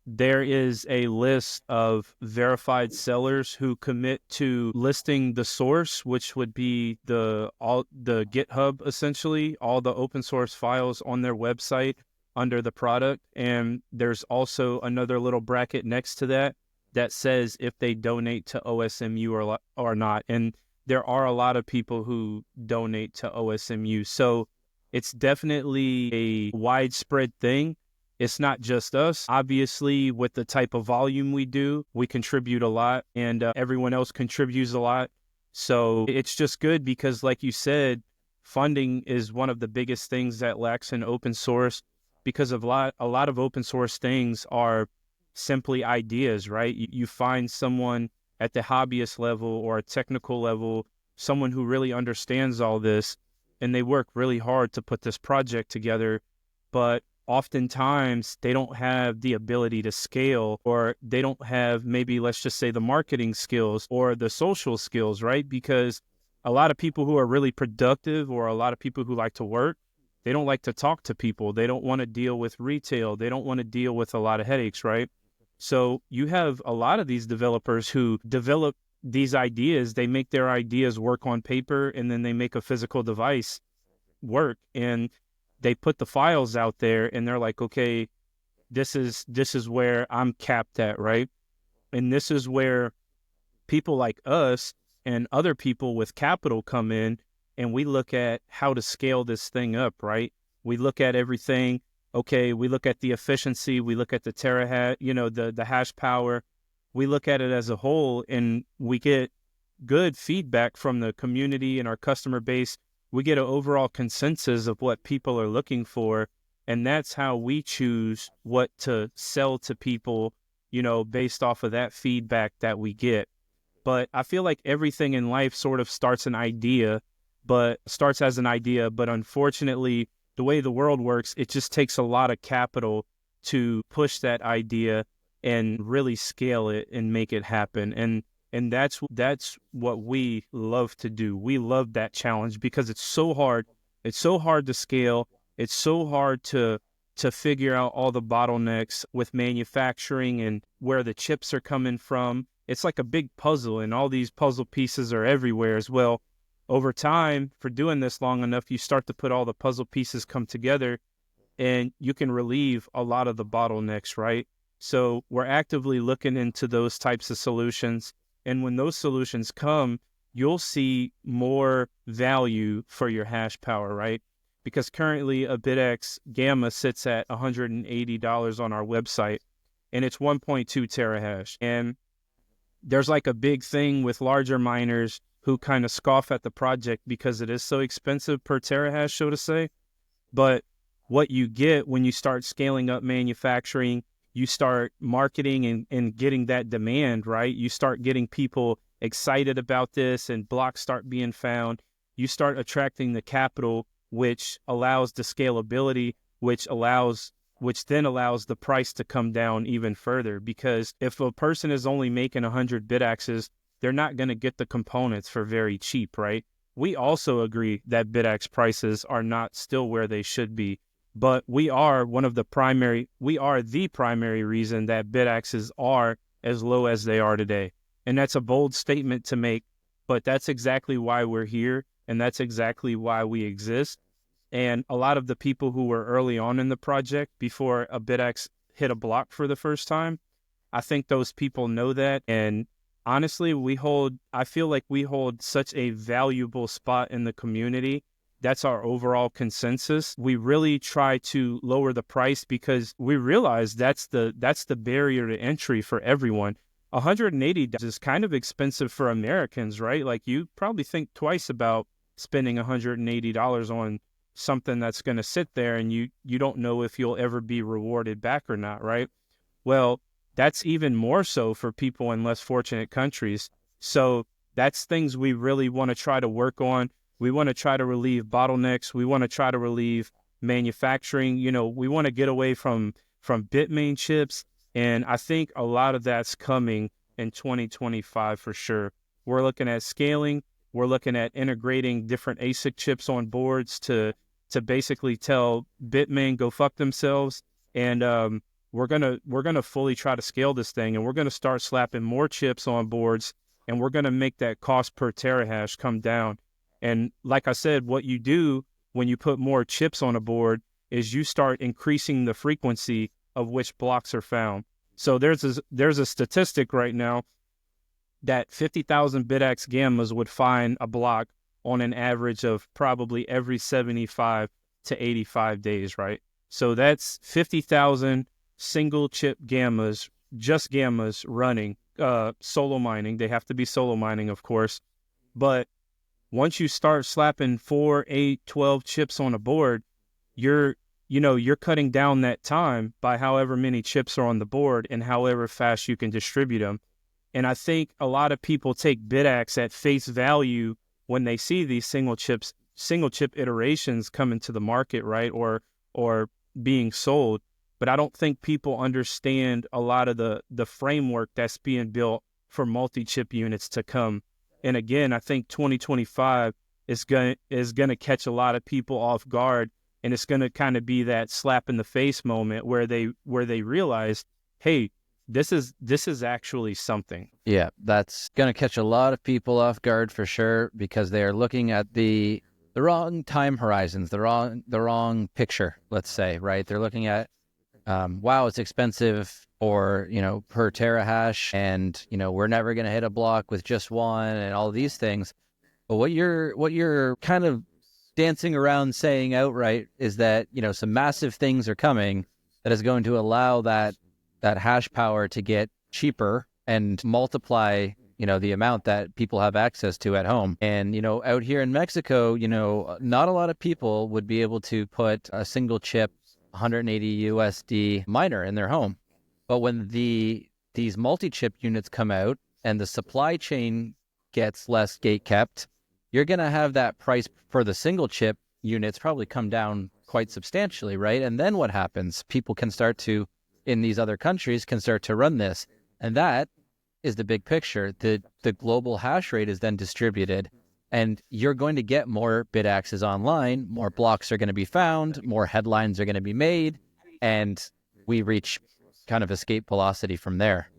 there is a list of verified sellers who commit to listing the source, which would be the GitHub, essentially, all the open source files on their website under the product. And there's also another little bracket next to that says if they donate to OSMU or not. And there are a lot of people who donate to OSMU. So it's definitely a widespread thing. It's not just us. Obviously, with the type of volume we do, we contribute a lot, and everyone else contributes a lot. So it's just good because, like you said, funding is one of the biggest things that lacks in open source, because a lot of open source things are simply ideas, right? You find someone at the hobbyist level or a technical level, someone who really understands all this, and they work really hard to put this project together, but oftentimes they don't have the ability to scale, or they don't have, maybe let's just say, the marketing skills or the social skills, right? Because a lot of people who are really productive, or a lot of people who like to work, they don't like to talk to people. They don't want to deal with retail. They don't want to deal with a lot of headaches, right? So you have a lot of these developers who develop these ideas. They make their ideas work on paper, and then they make a physical device work, and they put the files out there, and they're like, okay, this is where I'm capped at, right? And this is where people like us and other people with capital come in, and we look at how to scale this thing up, right? We look at everything. Okay, we look at the efficiency, we look at the terahash, the hash power. We look at it as a whole, and we get good feedback from the community and our customer base. We get an overall consensus of what people are looking for, and that's how we choose what to sell to people, based off of that feedback that we get. But I feel like everything in life sort of starts as an idea, but unfortunately, the way the world works, it just takes a lot of capital to push that idea and really scale it and make it happen. And that's what we love to do. We love that challenge because it's so hard. It's so hard to scale. It's so hard to figure out all the bottlenecks with manufacturing and where the chips are coming from. It's like a big puzzle, and all these puzzle pieces are everywhere as well. over time, for doing this long enough, you start to put all the puzzle pieces come together, and you can relieve a lot of the bottlenecks, right? So we're actively looking into those types of solutions. And when those solutions come, you'll see more value for your hash power, right? Because currently a BitAxe Gamma sits at $180 on our website, and it's 1.2 terahash. And there's like a big thing with larger miners who kind of scoff at the project because it is so expensive per terahash, so to say. But what you get when you start scaling up manufacturing, you start marketing and getting that demand, right? You start getting people excited about this and blocks start being found. You start attracting the capital, which allows the scalability, which then allows the price to come down even further. Because if a person is only making 100 BitAxes, they're not going to get the components for very cheap, right? We also agree that BitAxe prices are not still where they should be, but we are the primary reason that BitAxes are as low as they are today. And that's a bold statement to make, but that's exactly why we're here, and that's exactly why we exist. And a lot of the people who were early on in the project before a BitAxe hit a block for the first time, I think those people know that. And honestly, I feel like we hold such a valuable spot in the community. That's our overall consensus. We really try to lower the price because we realize that's the barrier to entry for everyone. $180 is kind of expensive for Americans, right? Like, you probably think twice about spending $180 on something that's going to sit there, and you don't know if you'll ever be rewarded back or not, right? Well, that's even more so for people in less fortunate countries. So that's things we really want to try to work on. We want to try to relieve bottlenecks. We want to try to relieve manufacturing. We want to get away from Bitmain chips. And I think a lot of that's coming in 2025 for sure. We're looking at scaling. We're looking at integrating different ASIC chips on boards to basically tell Bitmain go fuck themselves. And we're gonna fully try to scale this thing, and we're gonna start slapping more chips on boards, and we're gonna make that cost per terahash come down. And like I said, what you do when you put more chips on a board is you start increasing the frequency of which blocks are found. So there's a statistic right now that 50,000 BitAxe Gammas would find a block on an average of probably every 75 to 85 days, right? So that's 50,000 single chip Gammas, just Gammas running, solo mining. They have to be solo mining, of course. But once you start slapping 4, 8, 12 chips on a board, you're cutting down that time by however many chips are on the board and however fast you can distribute them. And I think a lot of people take BitAxe at face value when they see these single chip iterations come into the market, right? Or being sold. But I don't think people understand a lot of the framework that's being built for multi-chip units to come. And again, I think 2025 is gonna catch a lot of people off guard, and it's gonna kind of be that slap in the face moment where they realize, hey, this is actually something. Yeah, that's going to catch a lot of people off guard for sure, because they are looking at the wrong time horizons, the wrong picture, let's say, right? They're looking at, wow, it's expensive, or, per terahash, and, we're never going to hit a block with just one, and all these things. But what you're kind of dancing around saying outright is that, some massive things are coming that is going to allow that hash power to get cheaper and multiply, the amount that people have access to at home. And, out here in Mexico, not a lot of people would be able to put a single chip 180 USD miner in their home. But when these multi-chip units come out and the supply chain gets less gate kept, you're going to have that price for the single chip units probably come down quite substantially, right? And then what happens? People in these other countries can start to run this. And that is the big picture. The global hash rate is then distributed, and you're going to get more BitAxes online, more blocks are going to be found, more headlines are going to be made, and we reach kind of escape velocity from there.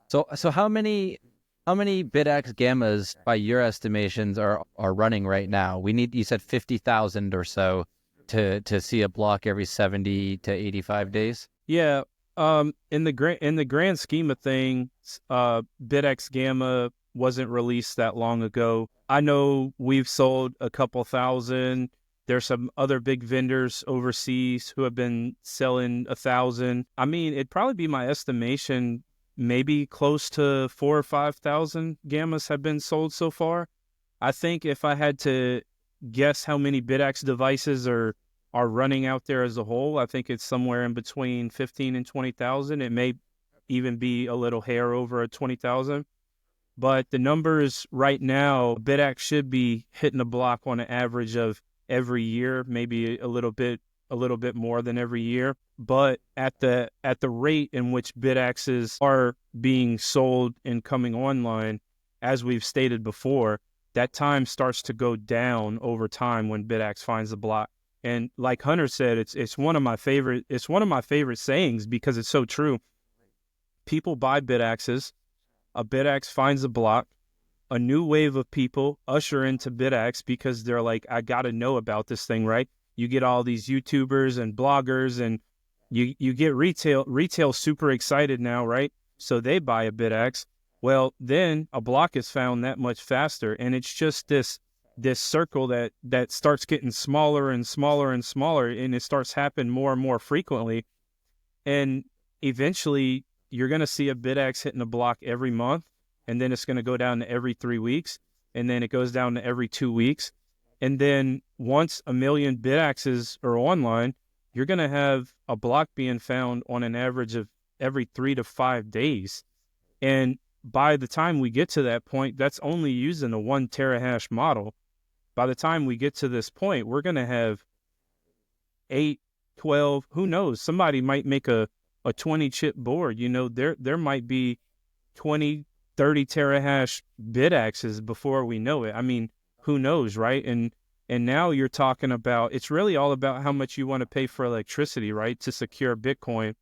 So how many How many BitAxe gammas, by your estimations, are running right now? You said 50,000 or so to see a block every 70 to 85 days. Yeah. In the grand scheme of things, BitAxe Gamma wasn't released that long ago. I know we've sold a couple thousand. There's some other big vendors overseas who have been selling 1,000. I mean, it'd probably be my estimation, maybe close to 4,000 or 5,000 gammas have been sold so far. I think if I had to guess how many BitAxe devices are running out there as a whole, I think it's somewhere in between 15 and 20,000. It may even be a little hair over 20,000. But the numbers right now, BitAxe should be hitting a block on an average of every year, maybe a little bit more than every year. But at the rate in which BitAxes are being sold and coming online, as we've stated before, that time starts to go down over time when BitAxe finds a block. And like Hunter said, it's one of my favorite sayings because it's so true. People buy BitAxes, a BitAxe finds a block, a new wave of people usher into BitAxe because they're like, I got to know about this thing, right? You get all these YouTubers and bloggers, and you get retail super excited now, right? So they buy a BitAxe. Well, then a block is found that much faster, and it's just this circle that starts getting smaller and smaller and smaller, and it starts happening more and more frequently. And eventually you're going to see a BitAxe hitting a block every month, and then it's going to go down to every 3 weeks, and then it goes down to every 2 weeks. And then once 1 million BitAxes are online, you're going to have a block being found on an average of every 3 to 5 days. And by the time we get to that point, that's only using a 1 terahash model. By the time we get to this point, we're going to have 8, 12, who knows? Somebody might make a 20 chip board. You know, there might be 20, 30 terahash BitAxes before we know it. I mean, who knows, right? And now you're talking about, it's really all about how much you want to pay for electricity, right? To secure Bitcoin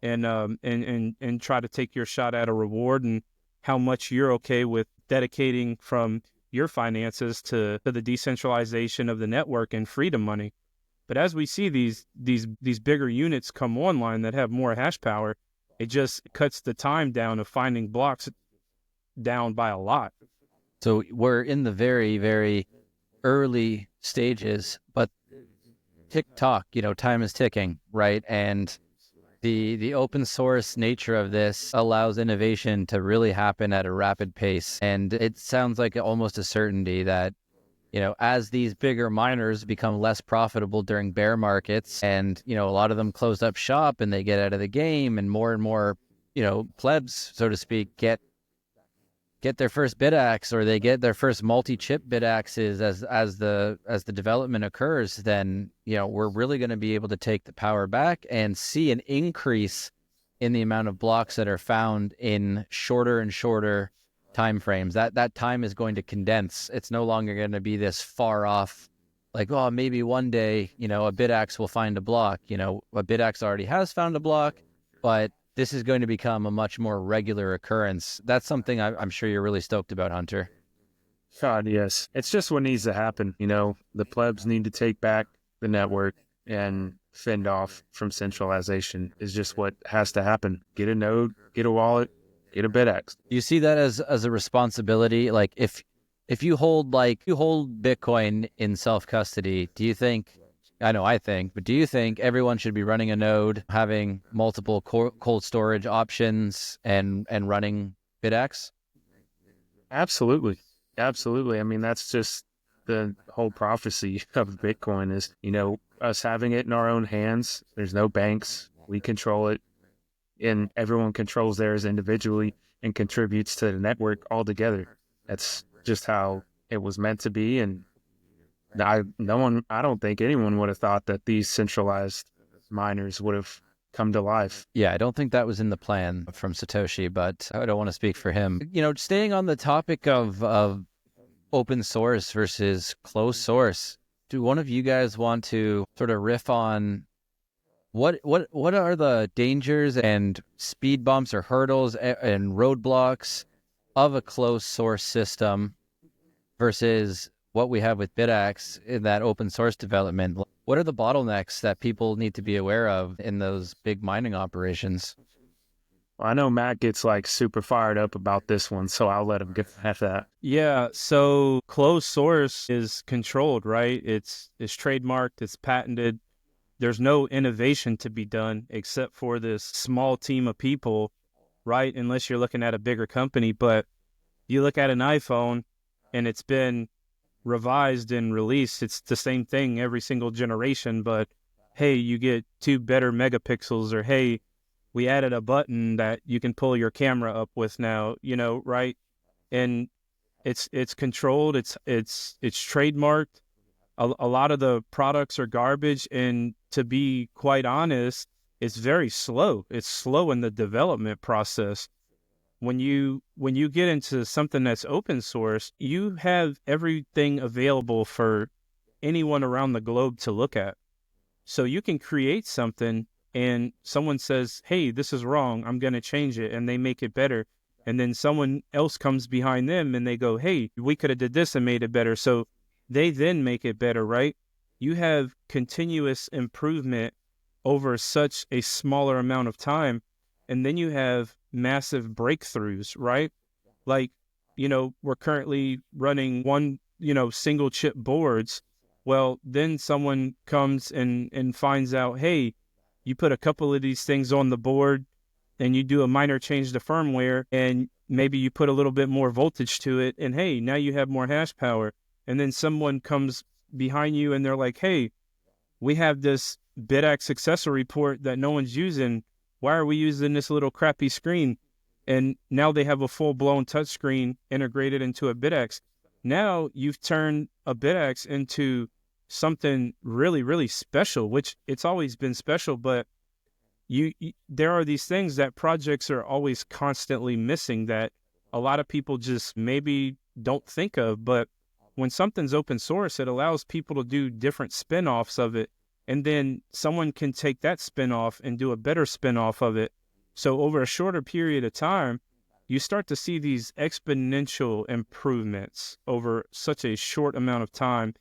and try to take your shot at a reward, and how much you're okay with dedicating from your finances to the decentralization of the network and freedom money. But as we see these bigger units come online that have more hash power, it just cuts the time down of finding blocks down by a lot. So we're in the very, very early stages, but tick-tock, time is ticking, right? And the open source nature of this allows innovation to really happen at a rapid pace. And it sounds like almost a certainty that, as these bigger miners become less profitable during bear markets, and, a lot of them close up shop and they get out of the game, and more, plebs, so to speak, get their first BitAxe, or they get their first multi-chip BitAxes as the development occurs, then, we're really going to be able to take the power back and see an increase in the amount of blocks that are found in shorter and shorter time frames. That time is going to condense. It's no longer going to be this far off, like, oh, maybe one day, a BitAxe will find a block. A BitAxe already has found a block, but this is going to become a much more regular occurrence. That's something I'm sure you're really stoked about, Hunter. God, yes. It's just what needs to happen. The plebs need to take back the network and fend off from centralization is just what has to happen. Get a node, get a wallet, get a BitAxe. You see that as a responsibility? Like if you hold Bitcoin in self-custody, do you think, but do you think everyone should be running a node, having multiple cold storage options, and running BitAxe? Absolutely. Absolutely. I mean, that's just the whole prophecy of Bitcoin is, us having it in our own hands. There's no banks. We control it, and everyone controls theirs individually and contributes to the network altogether. That's just how it was meant to be. And I don't think anyone would have thought that these centralized miners would have come to life. Yeah, I don't think that was in the plan from Satoshi, but I don't want to speak for him. Staying on the topic of open source versus closed source, do one of you guys want to sort of riff on what are the dangers and speed bumps or hurdles and roadblocks of a closed source system versus what we have with BitAxe in that open source development? What are the bottlenecks that people need to be aware of in those big mining operations? Well, I know Matt gets like super fired up about this one, so I'll let him get at that. Yeah, so closed source is controlled, right? It's trademarked, it's patented. There's no innovation to be done except for this small team of people, right? Unless you're looking at a bigger company. But you look at an iPhone and it's been revised and released. It's the same thing every single generation, but hey, you get 2 better megapixels, or hey, we added a button that you can pull your camera up with now, right? And it's controlled, it's trademarked. A lot of the products are garbage, and to be quite honest, it's very slow. It's slow in the development process. When you get into something that's open source, you have everything available for anyone around the globe to look at. So you can create something and someone says, hey, this is wrong, I'm going to change it, and they make it better. And then someone else comes behind them and they go, hey, we could have did this and made it better. So they then make it better, right? You have continuous improvement over such a smaller amount of time. And then you have massive breakthroughs, right? Like, we're currently running one, single chip boards. Well, then someone comes and finds out, hey, you put a couple of these things on the board and you do a minor change to firmware, and maybe you put a little bit more voltage to it, and hey, now you have more hash power. And then someone comes behind you and they're like, hey, we have this BitAxe accessory port that no one's using. Why are we using this little crappy screen? And now they have a full-blown touchscreen integrated into a BitAxe. Now you've turned a BitAxe into something really, really special, which it's always been special, but there are these things that projects are always constantly missing that a lot of people just maybe don't think of. But when something's open source, it allows people to do different spin-offs of it. And then someone can take that spin-off and do a better spin-off of it. So over a shorter period of time, you start to see these exponential improvements over such a short amount of time.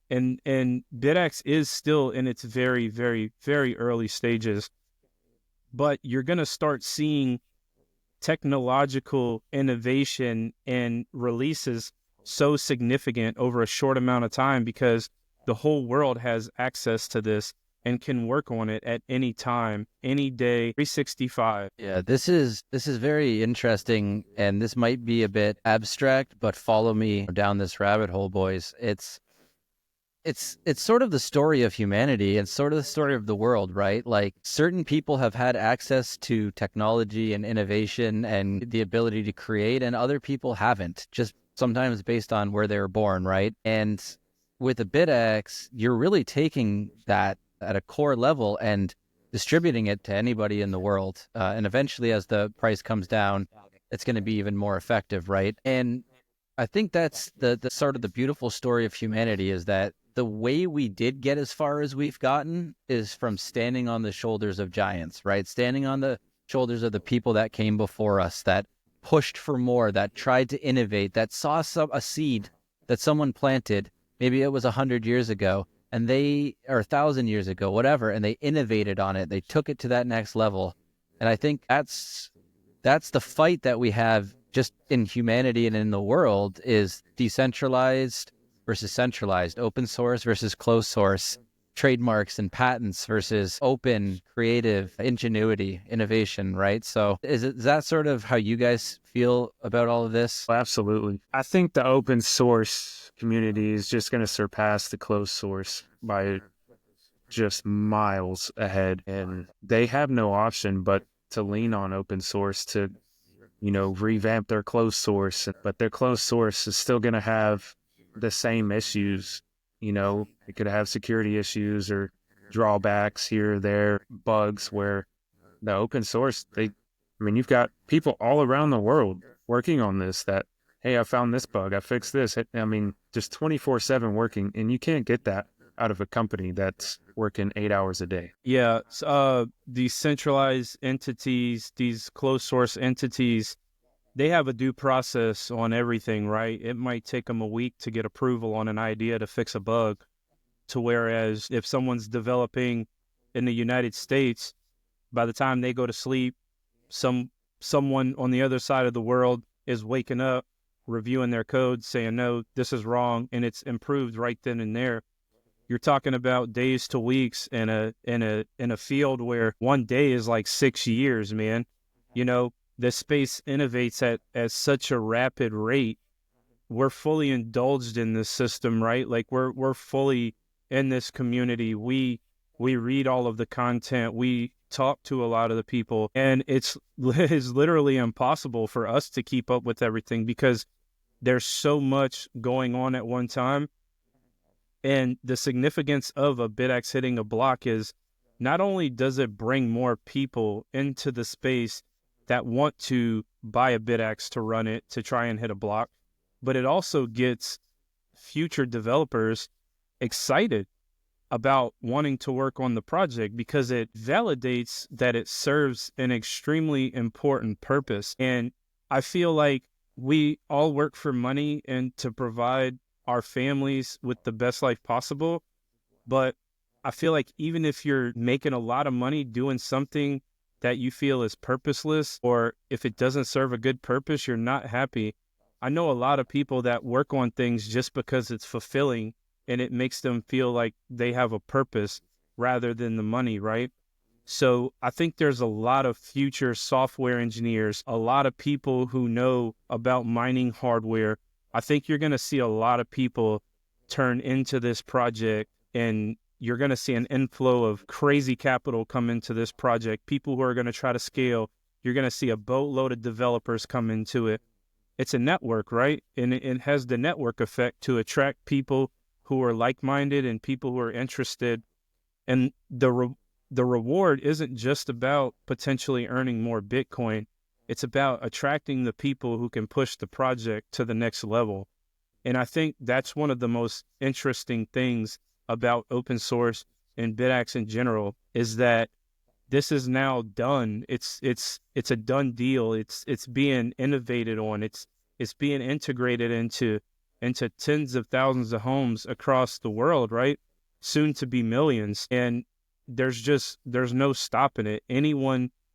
And BitAxe is still in its very, very, very early stages. But you're going to start seeing technological innovation and releases so significant over a short amount of time because the whole world has access to this and can work on it at any time, any day, 365. Yeah, this is very interesting, and this might be a bit abstract, but follow me down this rabbit hole, boys. It's sort of the story of humanity and sort of the story of the world, right? Like certain people have had access to technology and innovation and the ability to create, and other people haven't, just sometimes based on where they were born, right? And with a BitAxe, you're really taking that at a core level and distributing it to anybody in the world. And eventually, as the price comes down, it's going to be even more effective, right? And I think that's the sort of the beautiful story of humanity, is that the way we did get as far as we've gotten is from standing on the shoulders of giants, right? Standing on the shoulders of the people that came before us, that pushed for more, that tried to innovate, that saw a seed that someone planted. Maybe it was 100 years ago, and or 1,000 years ago, whatever, and they innovated on it. They took it to that next level. And I think that's the fight that we have just in humanity and in the world, is decentralized versus centralized, open source versus closed source, trademarks and patents versus open, creative, ingenuity, innovation, right? So is that sort of how you guys feel about all of this? Absolutely. I think the open source community is just going to surpass the closed source by just miles ahead. And they have no option but to lean on open source to, revamp their closed source. But their closed source is still going to have the same issues. It could have security issues or drawbacks here or there, bugs, where the open source, you've got people all around the world working on this that, hey, I found this bug, I fixed this. Just 24/7 working, and you can't get that out of a company that's working 8 hours a day. Yeah, these centralized entities, these closed source entities, they have a due process on everything, right? It might take them a week to get approval on an idea to fix a bug. To whereas if someone's developing in the United States, by the time they go to sleep, someone on the other side of the world is waking up, reviewing their code, saying, no, this is wrong, and it's improved right then and there. You're talking about days to weeks in a field where one day is like 6 years, man. You know, the space innovates at such a rapid rate. We're fully indulged in this system, right? Like we're fully in this community. We read all of the content. We talk to a lot of the people, and it's literally impossible for us to keep up with everything because there's so much going on at one time. And the significance of a BitAxe hitting a block is not only does it bring more people into the space that want to buy a BitAxe to run it, to try and hit a block, but it also gets future developers excited about wanting to work on the project because it validates that it serves an extremely important purpose. And I feel like we all work for money and to provide our families with the best life possible. But I feel like even if you're making a lot of money doing something that you feel is purposeless, or if it doesn't serve a good purpose, you're not happy. I know a lot of people that work on things just because it's fulfilling and it makes them feel like they have a purpose rather than the money, right? So I think there's a lot of future software engineers, a lot of people who know about mining hardware. I think you're going to see a lot of people turn into this project, and you're going to see an inflow of crazy capital come into this project, people who are going to try to scale. You're going to see a boatload of developers come into it. It's a network, right? And it has the network effect to attract people who are like-minded and people who are interested. And the reward isn't just about potentially earning more Bitcoin. It's about attracting the people who can push the project to the next level. And I think that's one of the most interesting things about open source and BitAxe in general is that this is now done. It's a done deal. It's being innovated on. It's being integrated into tens of thousands of homes across the world, right? Soon to be millions. And there's no stopping it.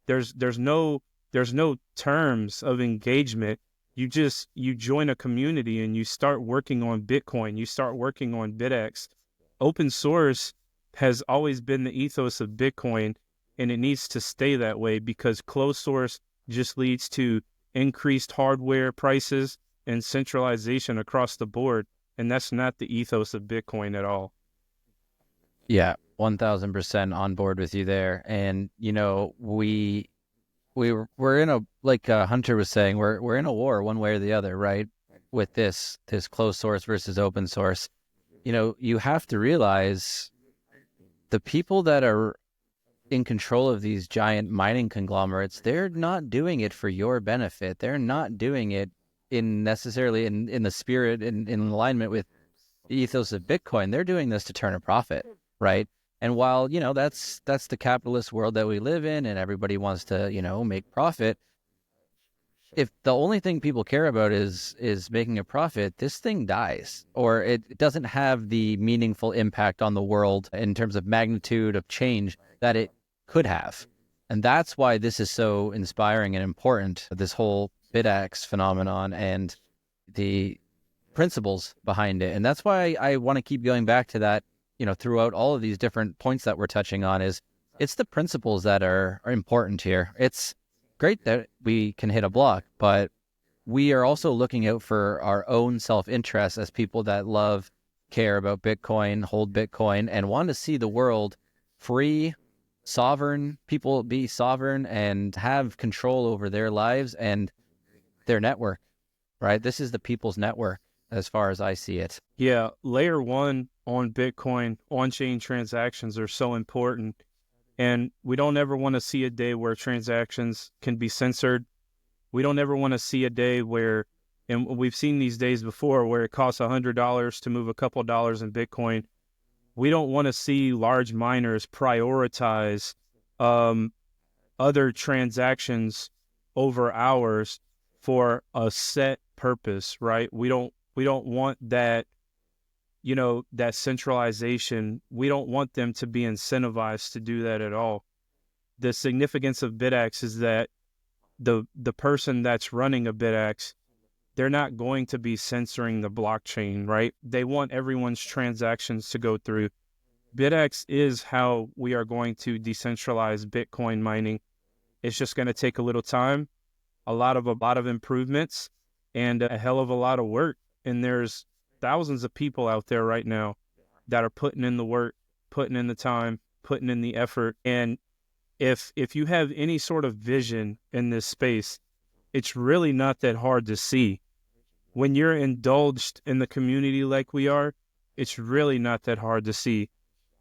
There's no terms of engagement. You join a community and you start working on Bitcoin. You start working on BitAxe. Open source has always been the ethos of Bitcoin, and it needs to stay that way because closed source just leads to increased hardware prices and centralization across the board. And that's not the ethos of Bitcoin at all. Yeah, 1000% on board with you there. And, you know, we're in a, like Hunter was saying, we're in a war one way or the other, right? With this closed source versus open source. You know, you have to realize the people that are in control of these giant mining conglomerates, they're not doing it for your benefit. They're not doing it necessarily in the spirit, in alignment with the ethos of Bitcoin. They're doing this to turn a profit, right? And while, you know, that's the capitalist world that we live in and everybody wants to, you know, make profit, if the only thing people care about is making a profit, this thing dies, or it doesn't have the meaningful impact on the world in terms of magnitude of change that it could have. And that's why this is so inspiring and important, this whole BitAxe phenomenon and the principles behind it. And that's why I want to keep going back to that, you know, throughout all of these different points that we're touching on, is it's the principles that are important here. It's great that we can hit a block, but we are also looking out for our own self-interest as people that love, care about Bitcoin, hold Bitcoin, and want to see the world free, sovereign, people be sovereign and have control over their lives and their network, right? This is the people's network as far as I see it. Yeah, layer one on Bitcoin, on-chain transactions are so important. And we don't ever want to see a day where transactions can be censored. We don't ever want to see a day where, and we've seen these days before, where it costs $100 to move a couple dollars in Bitcoin. We don't want to see large miners prioritize other transactions over ours for a set purpose, right? We don't want that, that centralization. We don't want them to be incentivized to do that at all. The significance of BitAxe is that the person that's running a BitAxe, they're not going to be censoring the blockchain, right? They want everyone's transactions to go through. BitAxe is how we are going to decentralize Bitcoin mining. It's just going to take a little time, a lot of improvements, and a hell of a lot of work. And there's thousands of people out there right now that are putting in the work, putting in the time, putting in the effort. And if you have any sort of vision in this space, it's really not that hard to see. When you're indulged in the community like we are, it's really not that hard to see.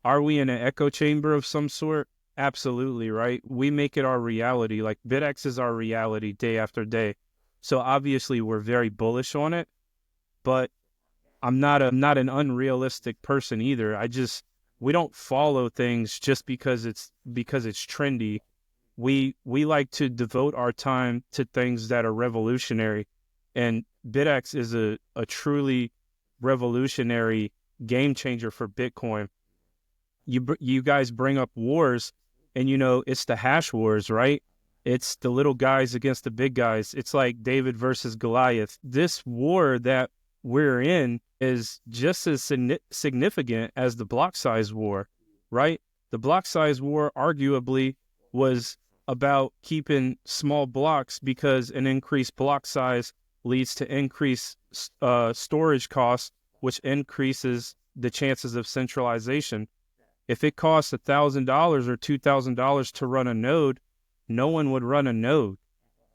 Are we in an echo chamber of some sort? Absolutely, right? We make it our reality. Like BitAxe is our reality day after day. So obviously we're very bullish on it, but I'm not an unrealistic person either. We don't follow things just because it's trendy. We like to devote our time to things that are revolutionary. And BitAxe is a truly revolutionary game changer for Bitcoin. You guys bring up wars, and it's the hash wars, right? It's the little guys against the big guys. It's like David versus Goliath. This war that we're in is just as significant as the block size war, right? The block size war arguably was about keeping small blocks because an increased block size leads to increased storage costs, which increases the chances of centralization. If it costs $1,000 or $2,000 to run a node, no one would run a node.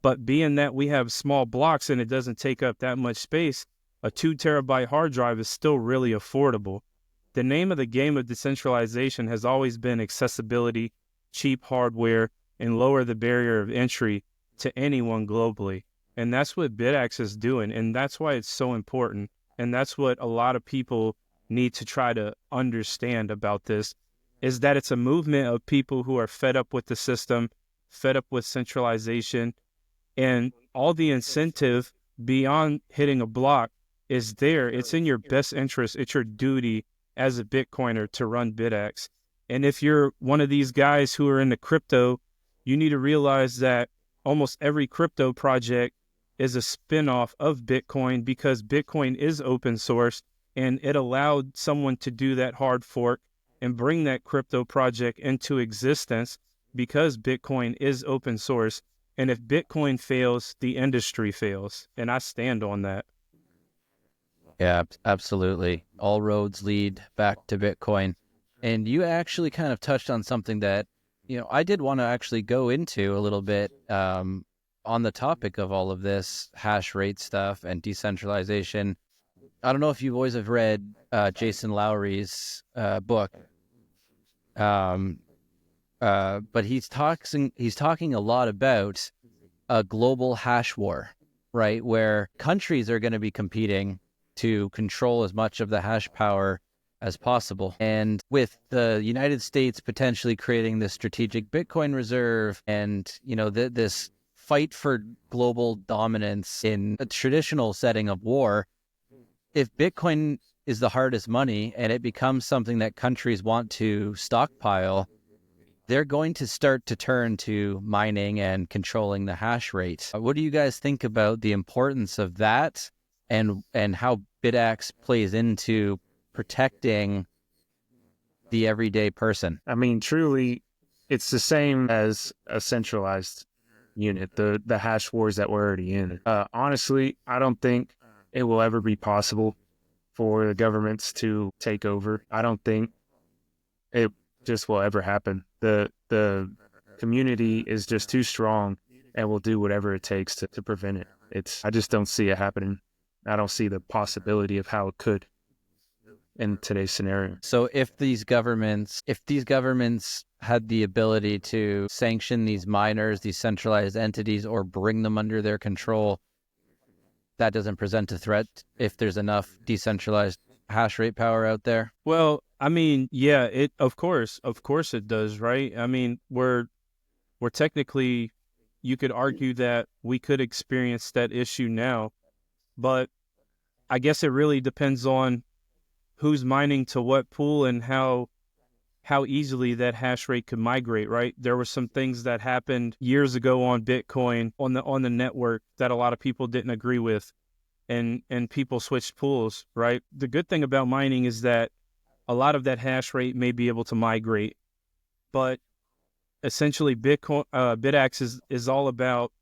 But being that we have small blocks and it doesn't take up that much space, a 2 terabyte hard drive is still really affordable. The name of the game of decentralization has always been accessibility, cheap hardware, and lower the barrier of entry to anyone globally. And that's what BitAxe is doing, and that's why it's so important. And that's what a lot of people need to try to understand about this, is that it's a movement of people who are fed up with the system, fed up with centralization, and all the incentive beyond hitting a block is there. It's in your best interest. It's your duty as a Bitcoiner to run BitAxe. And if you're one of these guys who are into crypto, you need to realize that almost every crypto project is a spinoff of Bitcoin, because Bitcoin is open source and it allowed someone to do that hard fork and bring that crypto project into existence because Bitcoin is open source. And if Bitcoin fails, the industry fails. And I stand on that. Yeah, absolutely. All roads lead back to Bitcoin. And you actually kind of touched on something that, I did want to actually go into a little bit on the topic of all of this hash rate stuff and decentralization. I don't know if you boys have read Jason Lowry's book, but he's talking a lot about a global hash war, right? Where countries are going to be competing to control as much of the hash power as possible. And with the United States potentially creating this strategic Bitcoin reserve and, this fight for global dominance in a traditional setting of war, if Bitcoin is the hardest money and it becomes something that countries want to stockpile, they're going to start to turn to mining and controlling the hash rate. What do you guys think about the importance of that and how BitAxe plays into protecting the everyday person? I mean, truly, it's the same as a centralized unit, the hash wars that we're already in. Honestly, I don't think it will ever be possible for the governments to take over. I don't think it just will ever happen. The community is just too strong and will do whatever it takes to prevent it. I just don't see it happening. I don't see the possibility of how it could in today's scenario. So if these governments had the ability to sanction these miners, these centralized entities, or bring them under their control, that doesn't present a threat if there's enough decentralized hash rate power out there? Well, I mean, yeah, of course it does, right? I mean, we're technically you could argue that we could experience that issue now, but I guess it really depends on who's mining to what pool and how easily that hash rate could migrate, right? There were some things that happened years ago on Bitcoin on the network that a lot of people didn't agree with, and people switched pools, right? The good thing about mining is that a lot of that hash rate may be able to migrate, but essentially BitAxe is all about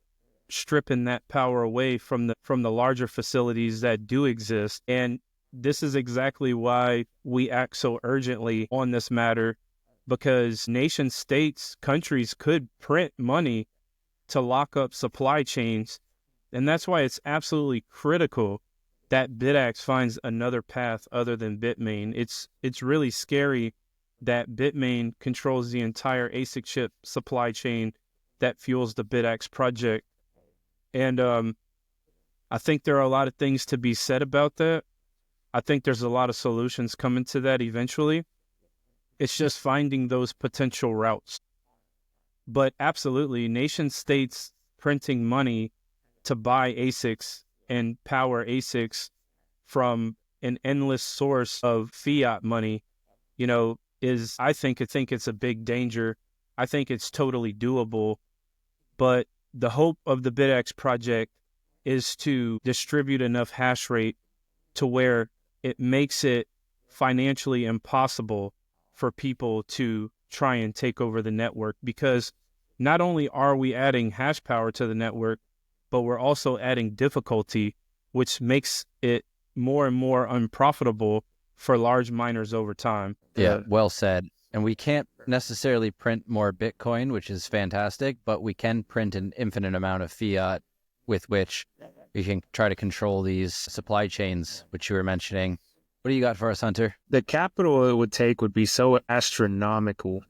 stripping that power away from the larger facilities that do exist. And this is exactly why we act so urgently on this matter, because nation states, countries could print money to lock up supply chains. And that's why it's absolutely critical that BitAxe finds another path other than Bitmain. It's really scary that Bitmain controls the entire ASIC chip supply chain that fuels the BitAxe project. And I think there are a lot of things to be said about that. I think there's a lot of solutions coming to that eventually. It's just finding those potential routes. But absolutely, nation states printing money to buy ASICs and power ASICs from an endless source of fiat money, I think it's a big danger. I think it's totally doable. But the hope of the BitAxe project is to distribute enough hash rate to where it makes it financially impossible for people to try and take over the network, because not only are we adding hash power to the network, but we're also adding difficulty, which makes it more and more unprofitable for large miners over time. Yeah, well said. And we can't necessarily print more Bitcoin, which is fantastic, but we can print an infinite amount of fiat with which we can try to control these supply chains, which you were mentioning. What do you got for us, Hunter? The capital it would take would be so astronomical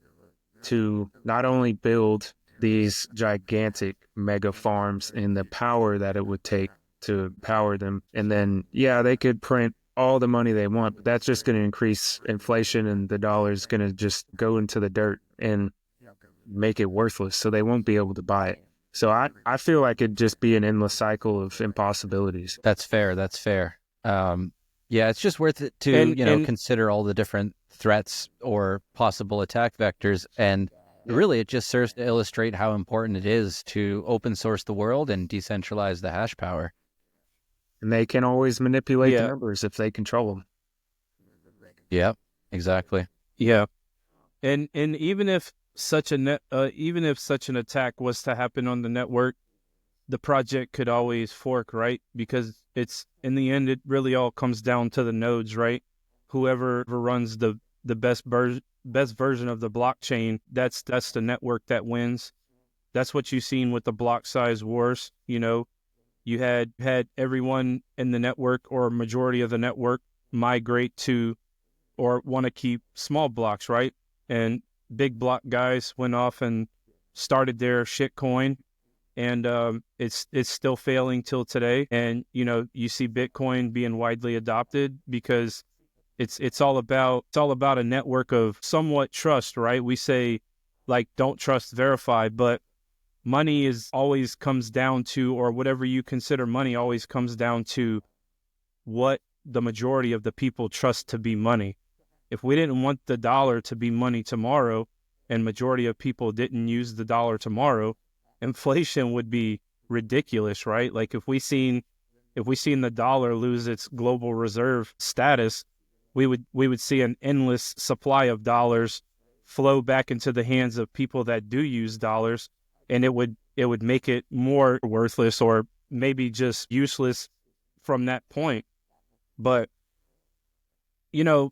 to not only build these gigantic mega farms and the power that it would take to power them. And then, yeah, they could print all the money they want, but that's just going to increase inflation, and the dollar is going to just go into the dirt and make it worthless. So they won't be able to buy it. So I feel like it'd just be an endless cycle of impossibilities. That's fair. That's fair. Yeah, it's just worth it to, consider all the different threats or possible attack vectors. And really, it just serves to illustrate how important it is to open source the world and decentralize the hash power. And they can always manipulate the numbers if they control them. Yeah, exactly. Yeah. And even if such an attack was to happen on the network, the project could always fork, right? Because it's, in the end, it really all comes down to the nodes, right? Whoever runs the best version of the blockchain, that's the network that wins. That's what you've seen with the block size wars. You had everyone in the network, or a majority of the network, migrate to or want to keep small blocks, right? And big block guys went off and started their shitcoin. And it's still failing till today. And you see Bitcoin being widely adopted because it's all about a network of somewhat trust, right? We say, like, don't trust, verify, but money is always comes down to, or whatever you consider money, always comes down to what the majority of the people trust to be money. If we didn't want the dollar to be money tomorrow, and majority of people didn't use the dollar tomorrow, inflation would be ridiculous, right? Like if we seen the dollar lose its global reserve status, we would see an endless supply of dollars flow back into the hands of people that do use dollars, and it would make it more worthless, or maybe just useless from that point. But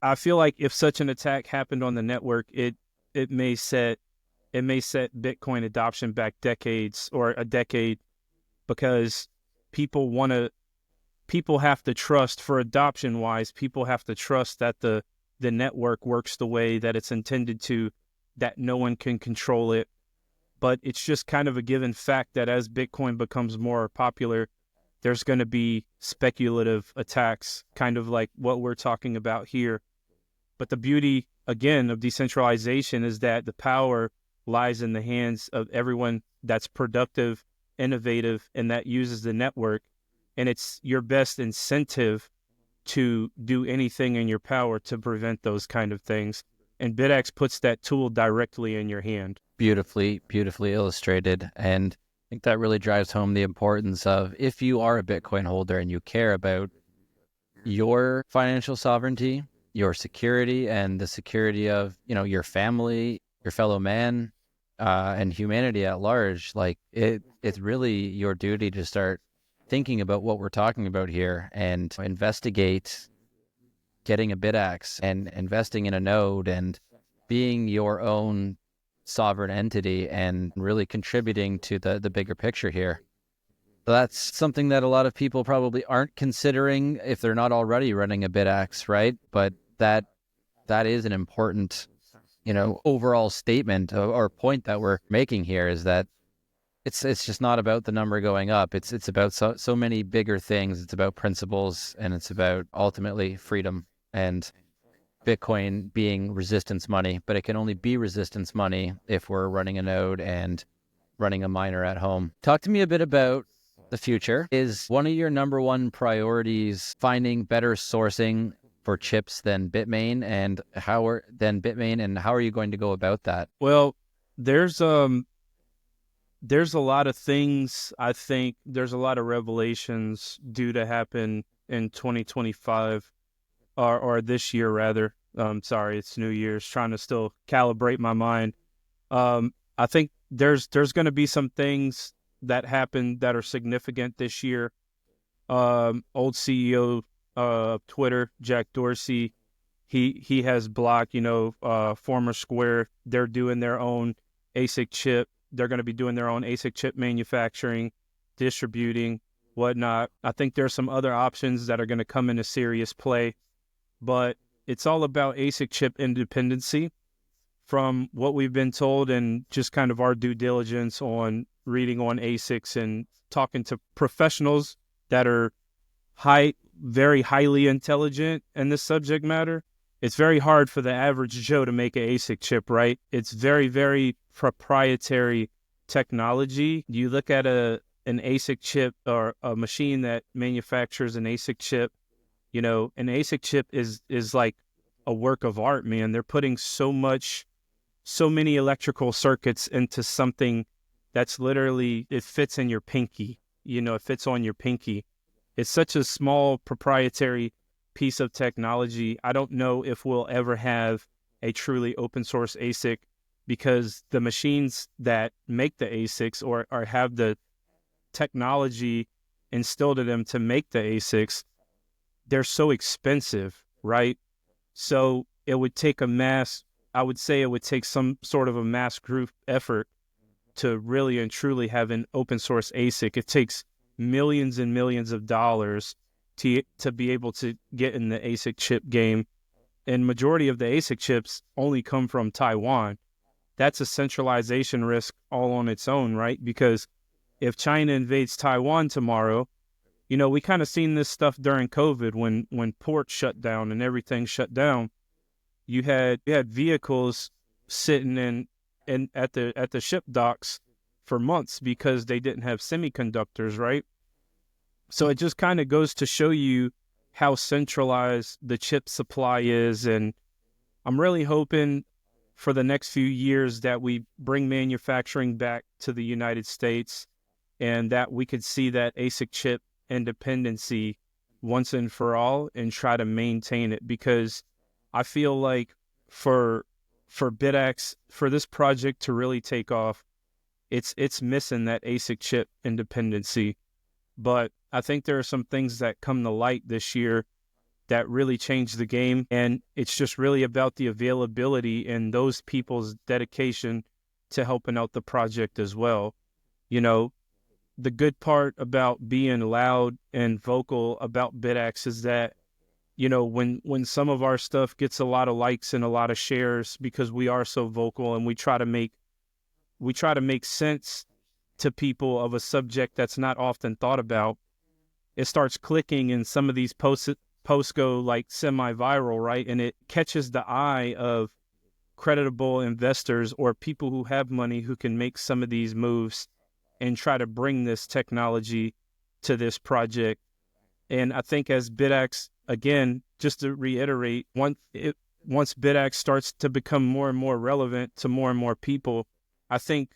I feel like if such an attack happened on the network, it may set Bitcoin adoption back decades, or a decade, because people have to trust, for adoption wise, people have to trust that the network works the way that it's intended to, that no one can control it. But it's just kind of a given fact that as Bitcoin becomes more popular, there's going to be speculative attacks, kind of like what we're talking about here. But the beauty, again, of decentralization is that the power lies in the hands of everyone that's productive, innovative, and that uses the network. And it's your best incentive to do anything in your power to prevent those kind of things. And BitAxe puts that tool directly in your hand. Beautifully, beautifully illustrated. And I think that really drives home the importance of, if you are a Bitcoin holder and you care about your financial sovereignty, your security, and the security of, your family, your fellow man, and humanity at large, like it's really your duty to start thinking about what we're talking about here and investigate getting a BitAxe and investing in a node and being your own sovereign entity and really contributing to the bigger picture here. That's something that a lot of people probably aren't considering if they're not already running a BitAxe, right? But that is an important, overall statement or point that we're making here, is that it's just not about the number going up. It's about so many bigger things. It's about principles, and it's about ultimately freedom and Bitcoin being resistance money. But it can only be resistance money if we're running a node and running a miner at home. Talk to me a bit about the future. Is one of your number one priorities finding better sourcing for chips than Bitmain, and how are you going to go about that? Well, there's a lot of things. I think there's a lot of revelations due to happen in 2025 or this year rather. Sorry, it's New Year's, trying to still calibrate my mind. I think there's going to be some things that happen that are significant this year. Old CEO of Twitter, Jack Dorsey, he has blocked, former Square. They're doing their own ASIC chip. They're going to be doing their own ASIC chip manufacturing, distributing, whatnot. I think there's some other options that are going to come into serious play, but it's all about ASIC chip independency. From what we've been told and just kind of our due diligence on reading on ASICs and talking to professionals that are very highly intelligent in this subject matter, it's very hard for the average Joe to make an ASIC chip, right? It's very, very proprietary technology. You look at an ASIC chip or a machine that manufactures an ASIC chip, an ASIC chip is like a work of art, man. They're putting so many electrical circuits into something that's literally, it fits in your pinky, it fits on your pinky. It's such a small proprietary piece of technology. I don't know if we'll ever have a truly open source ASIC, because the machines that make the ASICs or have the technology instilled in them to make the ASICs, they're so expensive, right? So it would take I would say it would take some sort of a mass group effort to really and truly have an open source ASIC. It takes millions and millions of dollars to be able to get in the ASIC chip game. And majority of the ASIC chips only come from Taiwan. That's a centralization risk all on its own, right? Because if China invades Taiwan tomorrow, we kind of seen this stuff during COVID when ports shut down and everything shut down. You had vehicles sitting in at the ship docks for months because they didn't have semiconductors, right? So it just kind of goes to show you how centralized the chip supply is. And I'm really hoping for the next few years that we bring manufacturing back to the United States and that we could see that ASIC chip independency once and for all and try to maintain it, because I feel like for BitAxe, for this project to really take off, it's missing that ASIC chip independency. But I think there are some things that come to light this year that really change the game, and it's just really about the availability and those people's dedication to helping out the project as well. The good part about being loud and vocal about BitAxe is that, when some of our stuff gets a lot of likes and a lot of shares because we are so vocal and we try to make sense to people of a subject that's not often thought about, it starts clicking and some of these posts go like semi-viral, right? And it catches the eye of creditable investors or people who have money who can make some of these moves and try to bring this technology to this project. And I think as BitAxe, again, just to reiterate, once BitAxe starts to become more and more relevant to more and more people, I think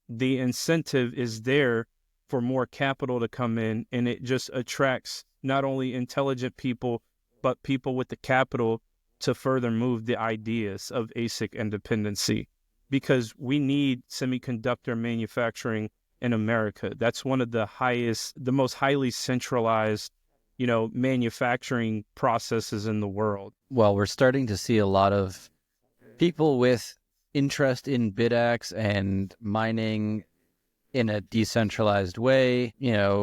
the incentive is there for more capital to come in, and it just attracts not only intelligent people, but people with the capital to further move the ideas of ASIC independency, because we need semiconductor manufacturing in America. That's one of the most highly centralized, manufacturing processes in the world. Well, we're starting to see a lot of people with interest in BitAxe and mining in a decentralized way,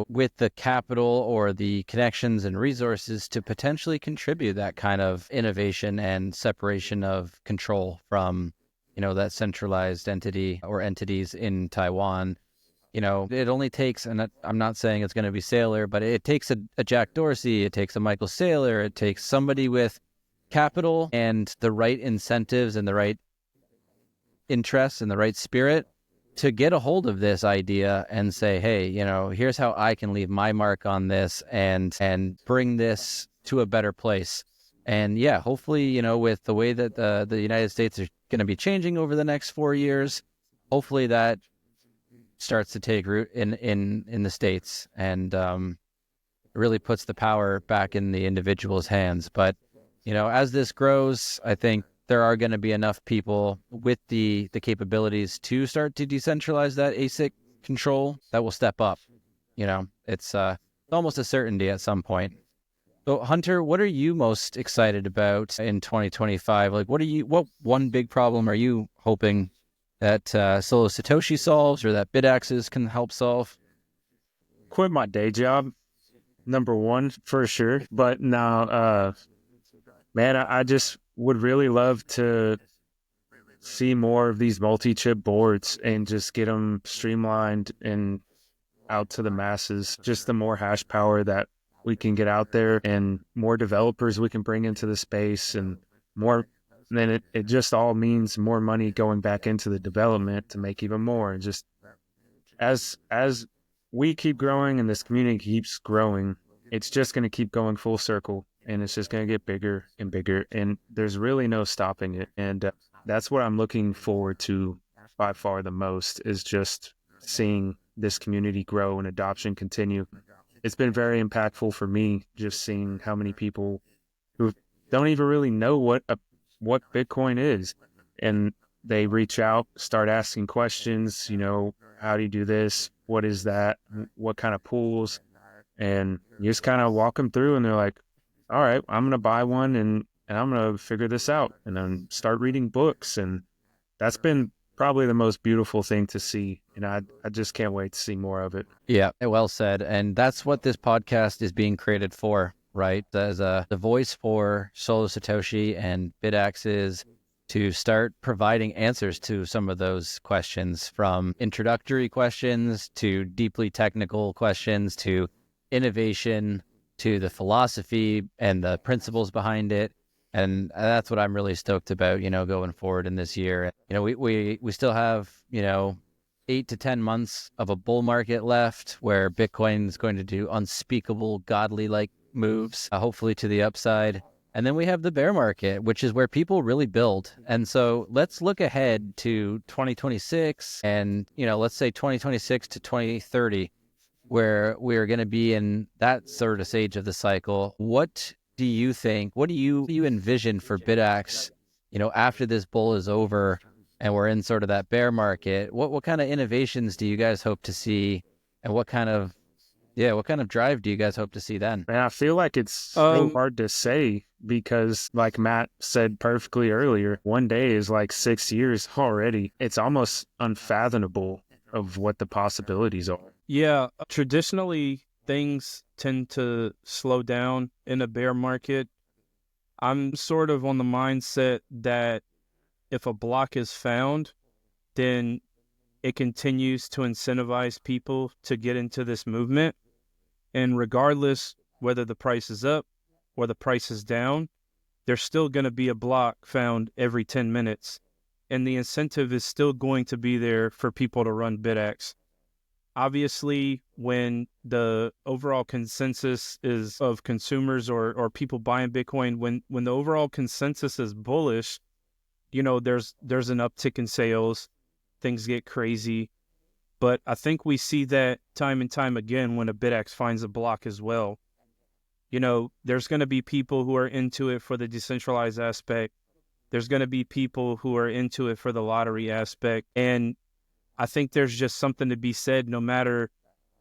with the capital or the connections and resources to potentially contribute that kind of innovation and separation of control from, that centralized entity or entities in Taiwan. It only takes, and I'm not saying it's going to be Saylor, but it takes a Jack Dorsey, it takes a Michael Saylor, it takes somebody with capital and the right incentives and the right interests and the right spirit to get a hold of this idea and say, hey, here's how I can leave my mark on this and bring this to a better place. And yeah, hopefully, with the way that the United States are going to be changing over the next 4 years, hopefully that starts to take root in the States and really puts the power back in the individual's hands. But, as this grows, I think there are going to be enough people with the capabilities to start to decentralize that ASIC control that will step up. It's almost a certainty at some point. So Hunter, what are you most excited about in 2025? Like, what one big problem are you hoping that Solo Satoshi solves or that BitAxes can help solve? Quit my day job, number one, for sure. But now, man, I just would really love to see more of these multi-chip boards and just get them streamlined and out to the masses. Just the more hash power that we can get out there and more developers we can bring into the space and more, then it just all means more money going back into the development to make even more. And just as we keep growing and this community keeps growing, it's just going to keep going full circle. And it's just going to get bigger and bigger. And there's really no stopping it. And that's what I'm looking forward to by far the most, is just seeing this community grow and adoption continue. It's been very impactful for me, just seeing how many people who don't even really know what Bitcoin is. And they reach out, start asking questions, how do you do this? What is that? What kind of pools? And you just kind of walk them through and they're like, all right, I'm going to buy one and I'm going to figure this out, and then start reading books. And that's been probably the most beautiful thing to see. And I just can't wait to see more of it. Yeah, well said. And that's what this podcast is being created for, right? As the voice for Solo Satoshi and BitAxes to start providing answers to some of those questions, from introductory questions to deeply technical questions to innovation to the philosophy and the principles behind it. And that's what I'm really stoked about, going forward in this year. We still have, 8 to 10 months of a bull market left where Bitcoin is going to do unspeakable, godly-like moves, hopefully to the upside. And then we have the bear market, which is where people really build. And so let's look ahead to 2026 and, let's say 2026 to 2030, where we're going to be in that sort of stage of the cycle. What do you think? What do you envision for BitAxe, after this bull is over and we're in sort of that bear market? What kind of innovations do you guys hope to see, and what kind of drive do you guys hope to see then? Man, I feel like it's so hard to say, because like Matt said perfectly earlier, one day is like 6 years already. It's almost unfathomable of what the possibilities are. Yeah, traditionally things tend to slow down in a bear market. I'm sort of on the mindset that if a block is found, then it continues to incentivize people to get into this movement. And regardless whether the price is up or the price is down, there's still going to be a block found every 10 minutes. and the incentive is still going to be there for people to run BitAxe. Obviously, when the overall consensus is of consumers or people buying Bitcoin, when the overall consensus is bullish, there's an uptick in sales, things get crazy. But I think we see that time and time again when a BitAxe finds a block as well. There's going to be people who are into it for the decentralized aspect. There's going to be people who are into it for the lottery aspect. And I think there's just something to be said, no matter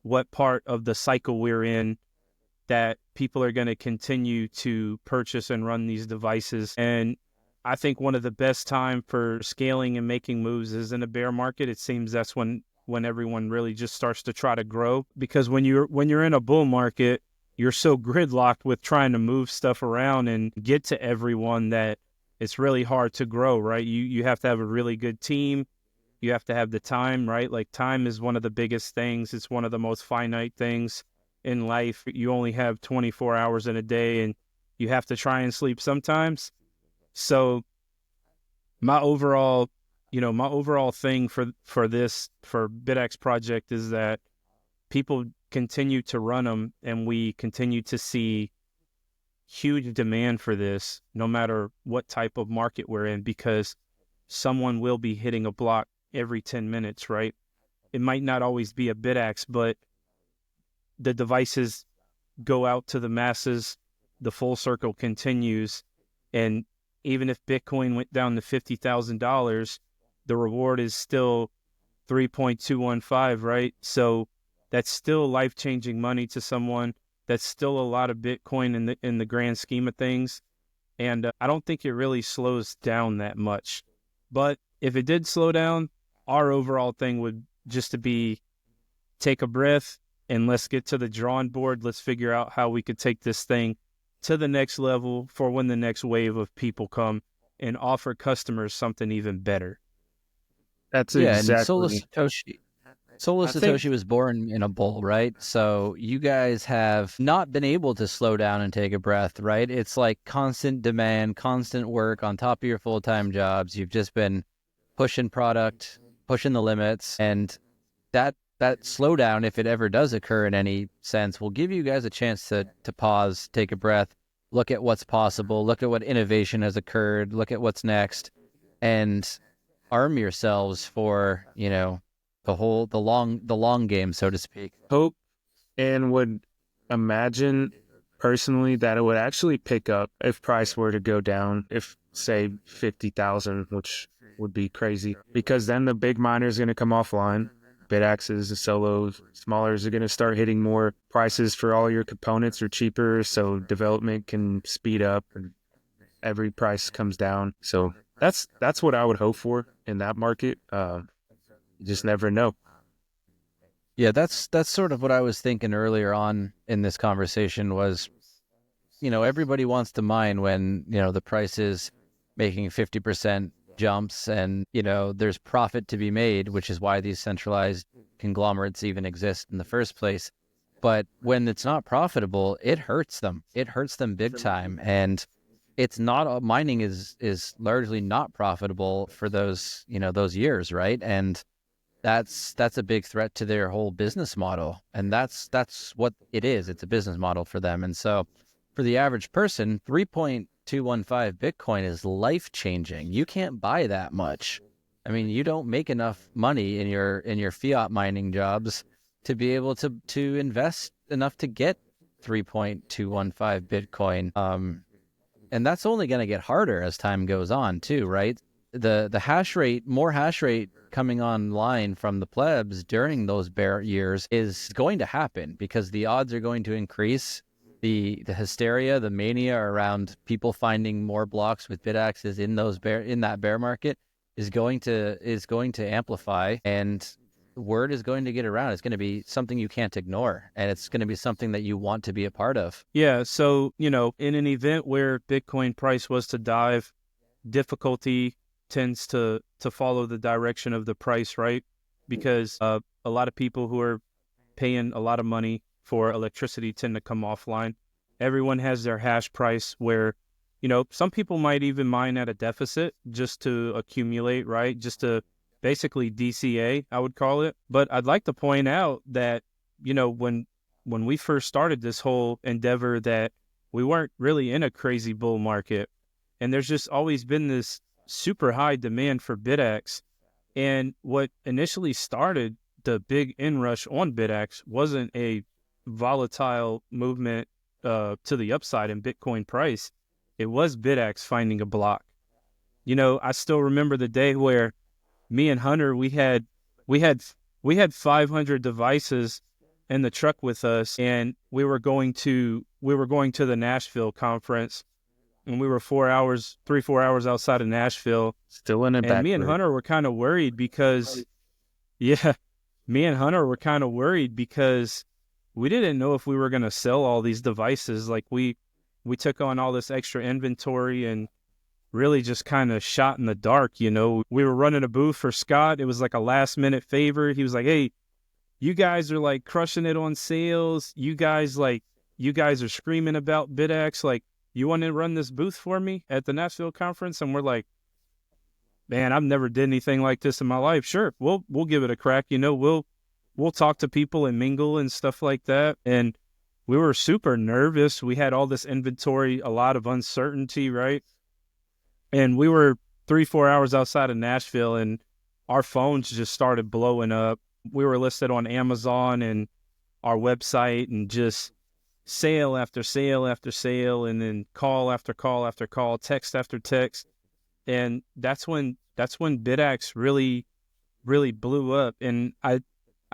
what part of the cycle we're in, that people are going to continue to purchase and run these devices. And I think one of the best time for scaling and making moves is in a bear market. It seems that's when everyone really just starts to try to grow, because when you're in a bull market, you're so gridlocked with trying to move stuff around and get to everyone that it's really hard to grow, right? You have to have a really good team. You have to have the time, right? Like, time is one of the biggest things. It's one of the most finite things in life. You only have 24 hours in a day, and you have to try and sleep sometimes. So my overall thing for BitAxe project is that people continue to run them, and we continue to see huge demand for this, no matter what type of market we're in, because someone will be hitting a block every 10 minutes, right? It might not always be a BitAxe, but the devices go out to the masses, the full circle continues, and even if Bitcoin went down to $50,000, the reward is still 3.215, right? So that's still life-changing money to someone. That's still a lot of Bitcoin in the grand scheme of things. And I don't think it really slows down that much. But if it did slow down, our overall thing would just to be take a breath and let's get to the drawing board. Let's figure out how we could take this thing to the next level for when the next wave of people come, and offer customers something even better. That's Yeah, and exactly. Solo I think Satoshi was born in a bull, right? So you guys have not been able to slow down and take a breath, right? It's like constant demand, constant work on top of your full-time jobs. You've just been pushing product, pushing the limits, and that slowdown, if it ever does occur in any sense, will give you guys a chance to pause, take a breath, look at what's possible, look at what innovation has occurred, look at what's next, and arm yourselves for, the long game, so to speak. hope and would imagine personally that it would actually pick up if price were to go down, if say 50,000, which would be crazy, because then the big miners are going to come offline. BitAxes, the solos, smallers are going to start hitting more. Prices for all your components are cheaper, so development can speed up and every price comes down. So that's what I would hope for in that market. You just never know. Yeah, that's sort of what I was thinking earlier on in this conversation was, everybody wants to mine when, the price is making 50% jumps and, there's profit to be made, which is why these centralized conglomerates even exist in the first place. But when it's not profitable, it hurts them. It hurts them big time. And it's not, mining is largely not profitable for those, those years, right? And that's a big threat to their whole business model. And that's what it is. It's a business model for them. And so for the average person, 3.215 Bitcoin is life-changing. You can't buy that much. I mean, you don't make enough money in your fiat mining jobs to be able to invest enough to get 3.215 Bitcoin. And that's only going to get harder as time goes on too, right? The hash rate, more hash rate coming online from the plebs during those bear years is going to happen because the odds are going to increase. The hysteria, the mania around people finding more blocks with BitAxes in that bear market is going to amplify, and word is going to get around. It's going to be something you can't ignore, and it's going to be something that you want to be a part of. Yeah, so, in an event where Bitcoin price was to dive, difficulty tends to follow the direction of the price, right? Because a lot of people who are paying a lot of money for electricity tend to come offline. Everyone has their hash price where, some people might even mine at a deficit just to accumulate, right? Just to basically DCA, I would call it. But I'd like to point out that, when we first started this whole endeavor, that we weren't really in a crazy bull market. And there's just always been this super high demand for BitAxe. And what initially started the big inrush on BitAxe wasn't a volatile movement to the upside in Bitcoin price. It was BitAxe finding a block. I still remember the day where me and Hunter, we had 500 devices in the truck with us, and we were going to the Nashville conference, and we were 4 hours outside of Nashville. Still in it. And me and Hunter were kind of worried because, me and Hunter were kind of worried because we didn't know if we were going to sell all these devices. Like we took on all this extra inventory and really just kind of shot in the dark. We were running a booth for Scott. It was like a last minute favor. He was like, "Hey, you guys are like crushing it on sales. You guys are screaming about BitAxe. Like, you want to run this booth for me at the Nashville conference?" And we're like, "Man, I've never did anything like this in my life. Sure, we'll give it a crack. We'll talk to people and mingle and stuff like that." And we were super nervous. We had all this inventory, a lot of uncertainty, right? And we were 3-4 hours outside of Nashville, and our phones just started blowing up. We were listed on Amazon and our website, and just sale after sale after sale, and then call after call after call, text after text. And that's when BitAxe really, really blew up. And I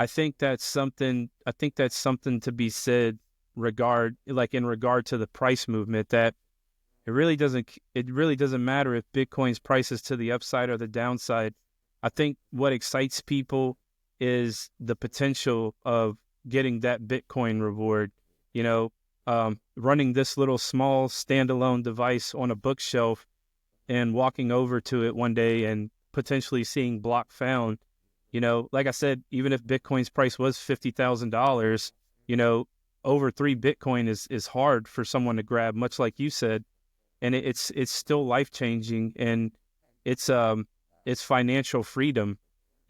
think that's something to be said in regard to the price movement, that it really doesn't matter if Bitcoin's price is to the upside or the downside. I think what excites people is the potential of getting that Bitcoin reward. Running this little small standalone device on a bookshelf and walking over to it one day and potentially seeing block found. Like I said, even if Bitcoin's price was $50,000, over 3 Bitcoin is hard for someone to grab, much like you said. And it's still life-changing, and it's financial freedom.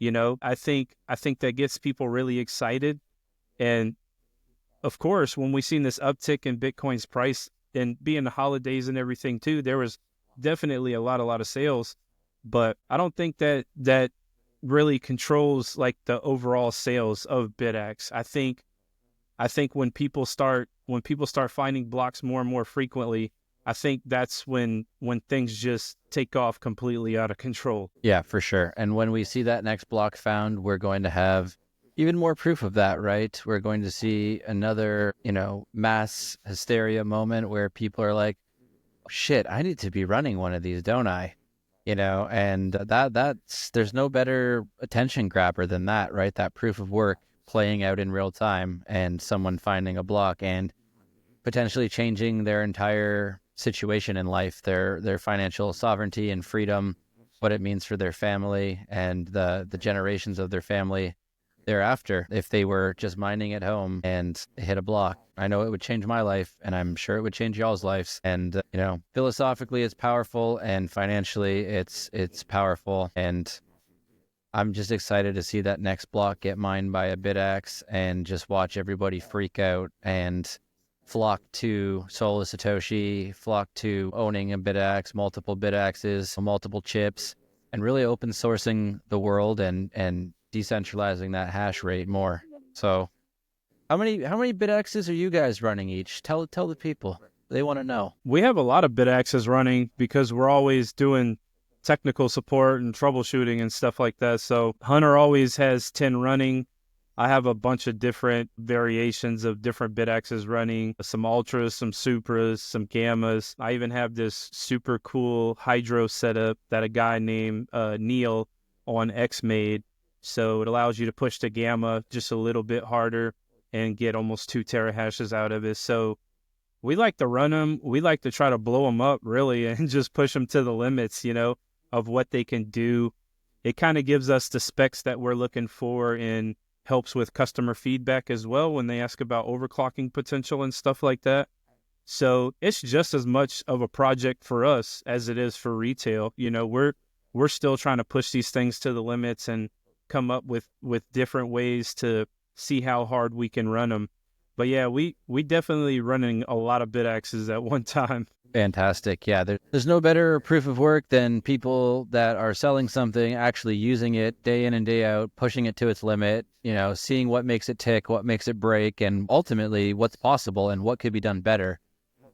I think that gets people really excited. And of course, when we seen this uptick in Bitcoin's price, and being the holidays and everything too, there was definitely a lot of sales. But I don't think that really controls like the overall sales of BitAxe. I think when people start finding blocks more and more frequently, I think that's when things just take off completely out of control. Yeah, for sure. And when we see that next block found, we're going to have even more proof of that, right? We're going to see another, mass hysteria moment where people are like, shit, I need to be running one of these, don't I? And there's no better attention grabber than that, right? That proof of work playing out in real time, and someone finding a block and potentially changing their entire situation in life, their financial sovereignty and freedom, what it means for their family and the generations of their family thereafter. If they were just mining at home and hit a block, I know it would change my life, and I'm sure it would change y'all's lives. And philosophically it's powerful, and financially it's powerful. And I'm just excited to see that next block get mined by a BitAxe, and just watch everybody freak out and flock to Solo Satoshi, flock to owning a BitAxe, multiple BitAxes, multiple chips, and really open sourcing the world and decentralizing that hash rate more. So how many BitAxes are you guys running each? Tell the people. They want to know. We have a lot of BitAxes running because we're always doing technical support and troubleshooting and stuff like that. So Hunter always has 10 running. I have a bunch of different variations of different BitAxes running, some Ultras, some Supras, some Gammas. I even have this super cool Hydro setup that a guy named Neil on X made. So it allows you to push the Gamma just a little bit harder and get almost 2 terahashes out of it. So we like to run them. We like to try to blow them up, really, and just push them to the limits, of what they can do. It kind of gives us the specs that we're looking for, and helps with customer feedback as well when they ask about overclocking potential and stuff like that. So it's just as much of a project for us as it is for retail. We're still trying to push these things to the limits and come up with different ways to see how hard we can run them. But yeah, we definitely running a lot of BitAxes at one time. Fantastic. Yeah, there's no better proof of work than people that are selling something, actually using it day in and day out, pushing it to its limit, seeing what makes it tick, what makes it break, and ultimately what's possible and what could be done better.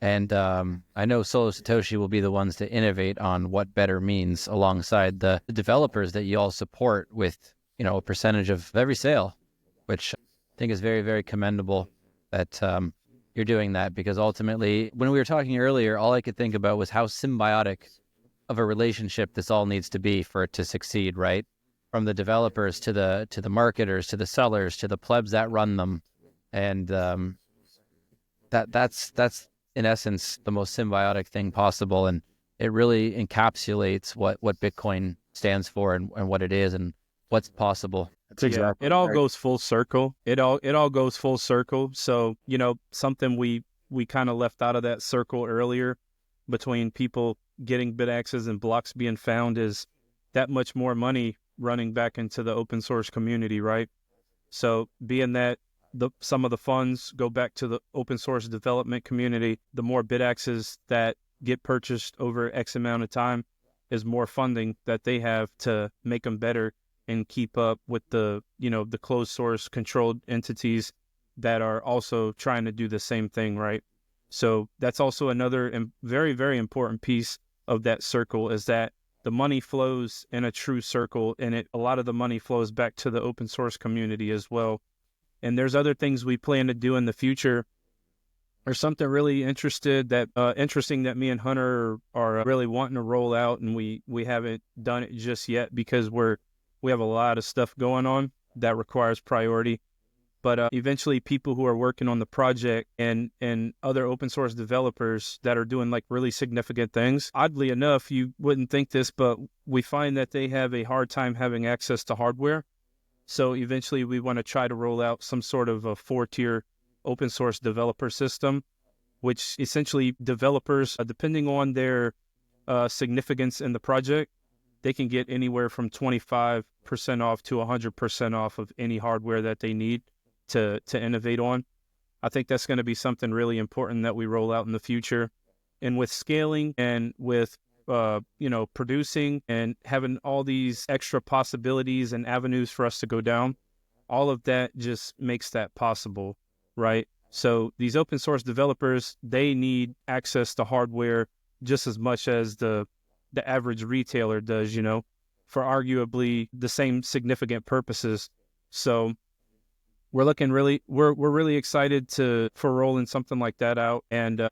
And I know Solo Satoshi will be the ones to innovate on what better means alongside the developers that you all support with, a percentage of every sale, which I think is very, very commendable that you're doing that, because ultimately, when we were talking earlier, all I could think about was how symbiotic of a relationship this all needs to be for it to succeed, right? From the developers to the marketers, to the sellers, to the plebs that run them. And that's in essence the most symbiotic thing possible, and it really encapsulates what Bitcoin stands for and what it is and what's possible. That's exactly. It all goes full circle. It all goes full circle. So, something we kind of left out of that circle earlier between people getting BitAxes and blocks being found is that much more money running back into the open source community, right? So being that some of the funds go back to the open source development community, the more BitAxes that get purchased over X amount of time is more funding that they have to make them better and keep up with the closed source controlled entities that are also trying to do the same thing, right? So that's also another very, very important piece of that circle, is that the money flows in a true circle, and a lot of the money flows back to the open source community as well. And there's other things we plan to do in the future, or something really interesting that me and Hunter are really wanting to roll out, and we haven't done it just yet because we have a lot of stuff going on that requires priority. But eventually, people who are working on the project and other open source developers that are doing like really significant things, oddly enough, you wouldn't think this, but we find that they have a hard time having access to hardware. So eventually, we want to try to roll out some sort of a 4-tier open source developer system, which essentially developers, depending on their significance in the project, they can get anywhere from 25% off to 100% off of any hardware that they need to innovate on. I think that's going to be something really important that we roll out in the future. And with scaling and with producing and having all these extra possibilities and avenues for us to go down, all of that just makes that possible, right? So these open source developers, they need access to hardware just as much as the average retailer does, for arguably the same significant purposes. So we're really excited for rolling something like that out. And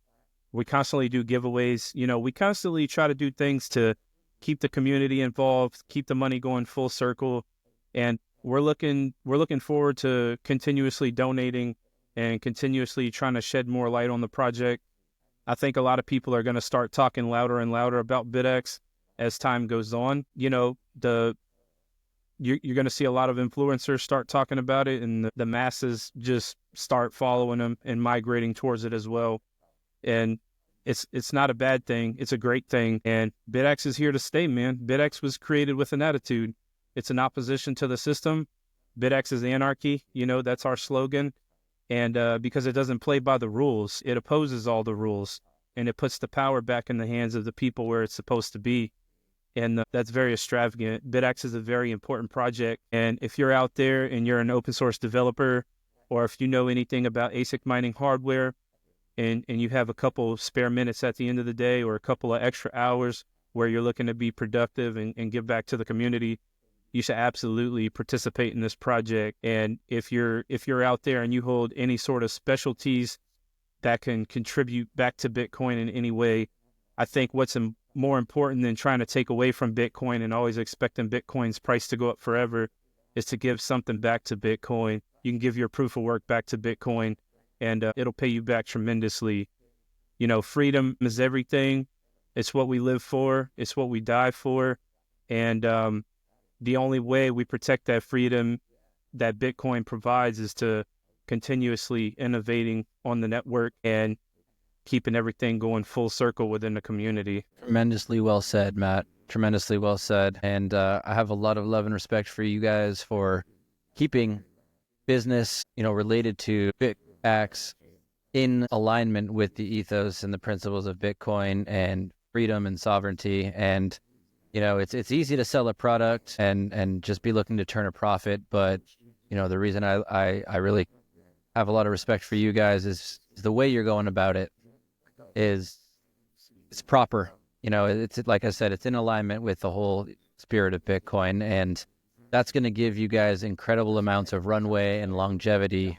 we constantly do giveaways. We constantly try to do things to keep the community involved, keep the money going full circle. And we're looking forward to continuously donating and continuously trying to shed more light on the project. I think a lot of people are going to start talking louder and louder about BitAxe as time goes on. You're going to see a lot of influencers start talking about it, and the masses just start following them and migrating towards it as well. And it's not a bad thing. It's a great thing. And BitAxe is here to stay, man. BitAxe was created with an attitude. It's an opposition to the system. BitAxe is anarchy. That's our slogan. And because it doesn't play by the rules, it opposes all the rules, and it puts the power back in the hands of the people where it's supposed to be. And that's very extravagant. BitAxe is a very important project. And if you're out there and you're an open source developer, or if you know anything about ASIC mining hardware, and you have a couple of spare minutes at the end of the day, or a couple of extra hours where you're looking to be productive and give back to the community, you should absolutely participate in this project. And if you're out there and you hold any sort of specialties that can contribute back to Bitcoin in any way, I think what's more important than trying to take away from Bitcoin and always expecting Bitcoin's price to go up forever is to give something back to Bitcoin. You can give your proof of work back to Bitcoin, and it'll pay you back tremendously. Freedom is everything. It's what we live for. It's what we die for. And the only way we protect that freedom that Bitcoin provides is to continuously innovating on the network. And keeping everything going full circle within the community. Tremendously well said, Matt. Tremendously well said. And I have a lot of love and respect for you guys for keeping business, related to BitAxe in alignment with the ethos and the principles of Bitcoin and freedom and sovereignty. And, it's easy to sell a product and just be looking to turn a profit. But, the reason I really have a lot of respect for you guys is the way you're going about it is it's proper. It's like I said, it's in alignment with the whole spirit of Bitcoin, and that's going to give you guys incredible amounts of runway and longevity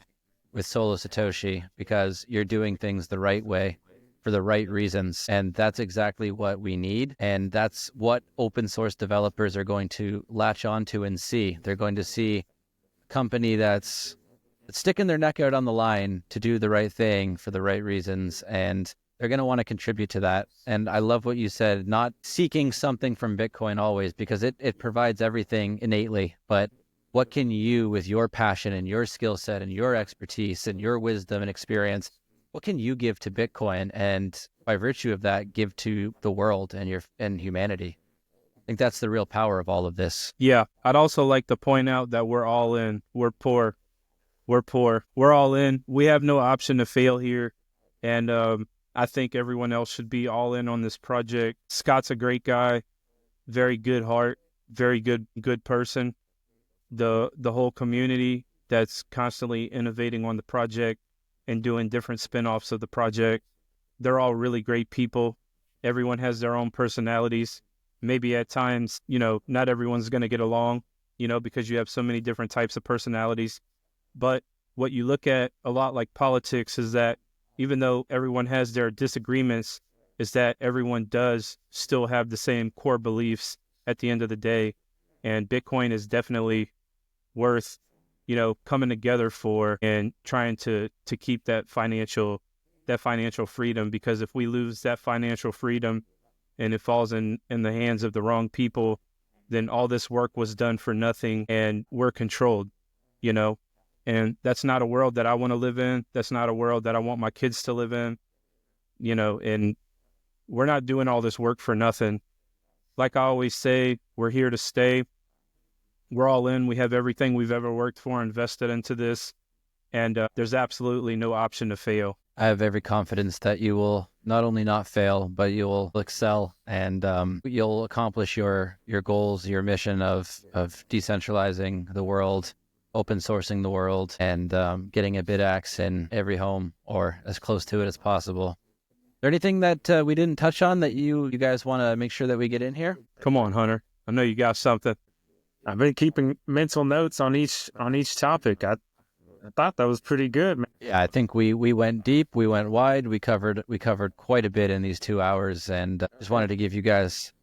with Solo Satoshi because you're doing things the right way for the right reasons, and that's exactly what we need, and that's what open source developers are going to latch onto and see. They're going to see a company that's sticking their neck out on the line to do the right thing for the right reasons, and they're going to want to contribute to that. And I love what you said, not seeking something from Bitcoin always, because it provides everything innately. But what can you, with your passion and your skill set and your expertise and your wisdom and experience, what can you give to Bitcoin? And by virtue of that, give to the world and humanity. I think that's the real power of all of this. Yeah, I'd also like to point out that we're all in. We're poor. We're all in. We have no option to fail here. And I think everyone else should be all in on this project. Scott's a great guy, very good heart, very good person. The whole community that's constantly innovating on the project and doing different spin-offs of the project, they're all really great people. Everyone has their own personalities. Maybe at times, not everyone's going to get along, because you have so many different types of personalities. But what you look at a lot like politics is that even though everyone has their disagreements, is that everyone does still have the same core beliefs at the end of the day. And Bitcoin is definitely worth, coming together for and trying to keep that financial freedom, because if we lose that financial freedom and it falls in the hands of the wrong people, then all this work was done for nothing and we're controlled, and that's not a world that I want to live in. That's not a world that I want my kids to live in, and we're not doing all this work for nothing. Like I always say, we're here to stay. We're all in. We have everything we've ever worked for invested into this, and there's absolutely no option to fail. I have every confidence that you will not only not fail, but you will excel, and you'll accomplish your goals, your mission of decentralizing the world, open sourcing the world, and getting a BitAxe in every home or as close to it as possible. Is there anything that we didn't touch on that you guys want to make sure that we get in here? Come on, Hunter. I know you got something. I've been keeping mental notes on each topic. I thought that was pretty good, man. Yeah, I think we went deep, we went wide, we covered quite a bit in these 2 hours, and just wanted to give you guys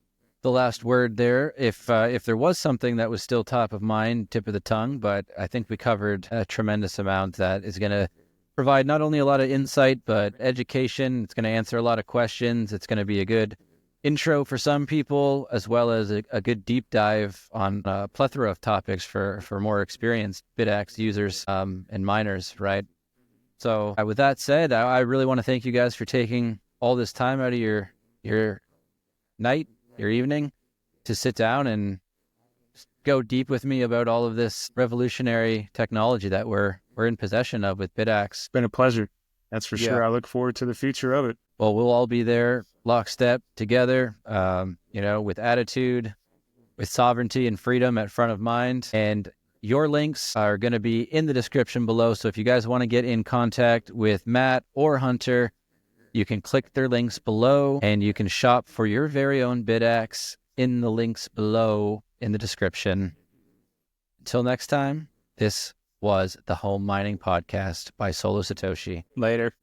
the last word there. If there was something that was still top of mind, tip of the tongue, but I think we covered a tremendous amount that is going to provide not only a lot of insight, but education. It's going to answer a lot of questions. It's going to be a good intro for some people, as well as a good deep dive on a plethora of topics for more experienced BitAxe users and miners, right? So with that said, I really want to thank you guys for taking all this time out of your night, your evening, to sit down and go deep with me about all of this revolutionary technology that we're in possession of with BitAxe. It's been a pleasure. That's for sure. I look forward to the future of it. Well, we'll all be there lockstep together, with attitude, with sovereignty and freedom at front of mind. And your links are going to be in the description below. So if you guys want to get in contact with Matt or Hunter, you can click their links below and you can shop for your very own BitAxe in the links below in the description. Until next time, this was the Home Mining Podcast by Solo Satoshi. Later.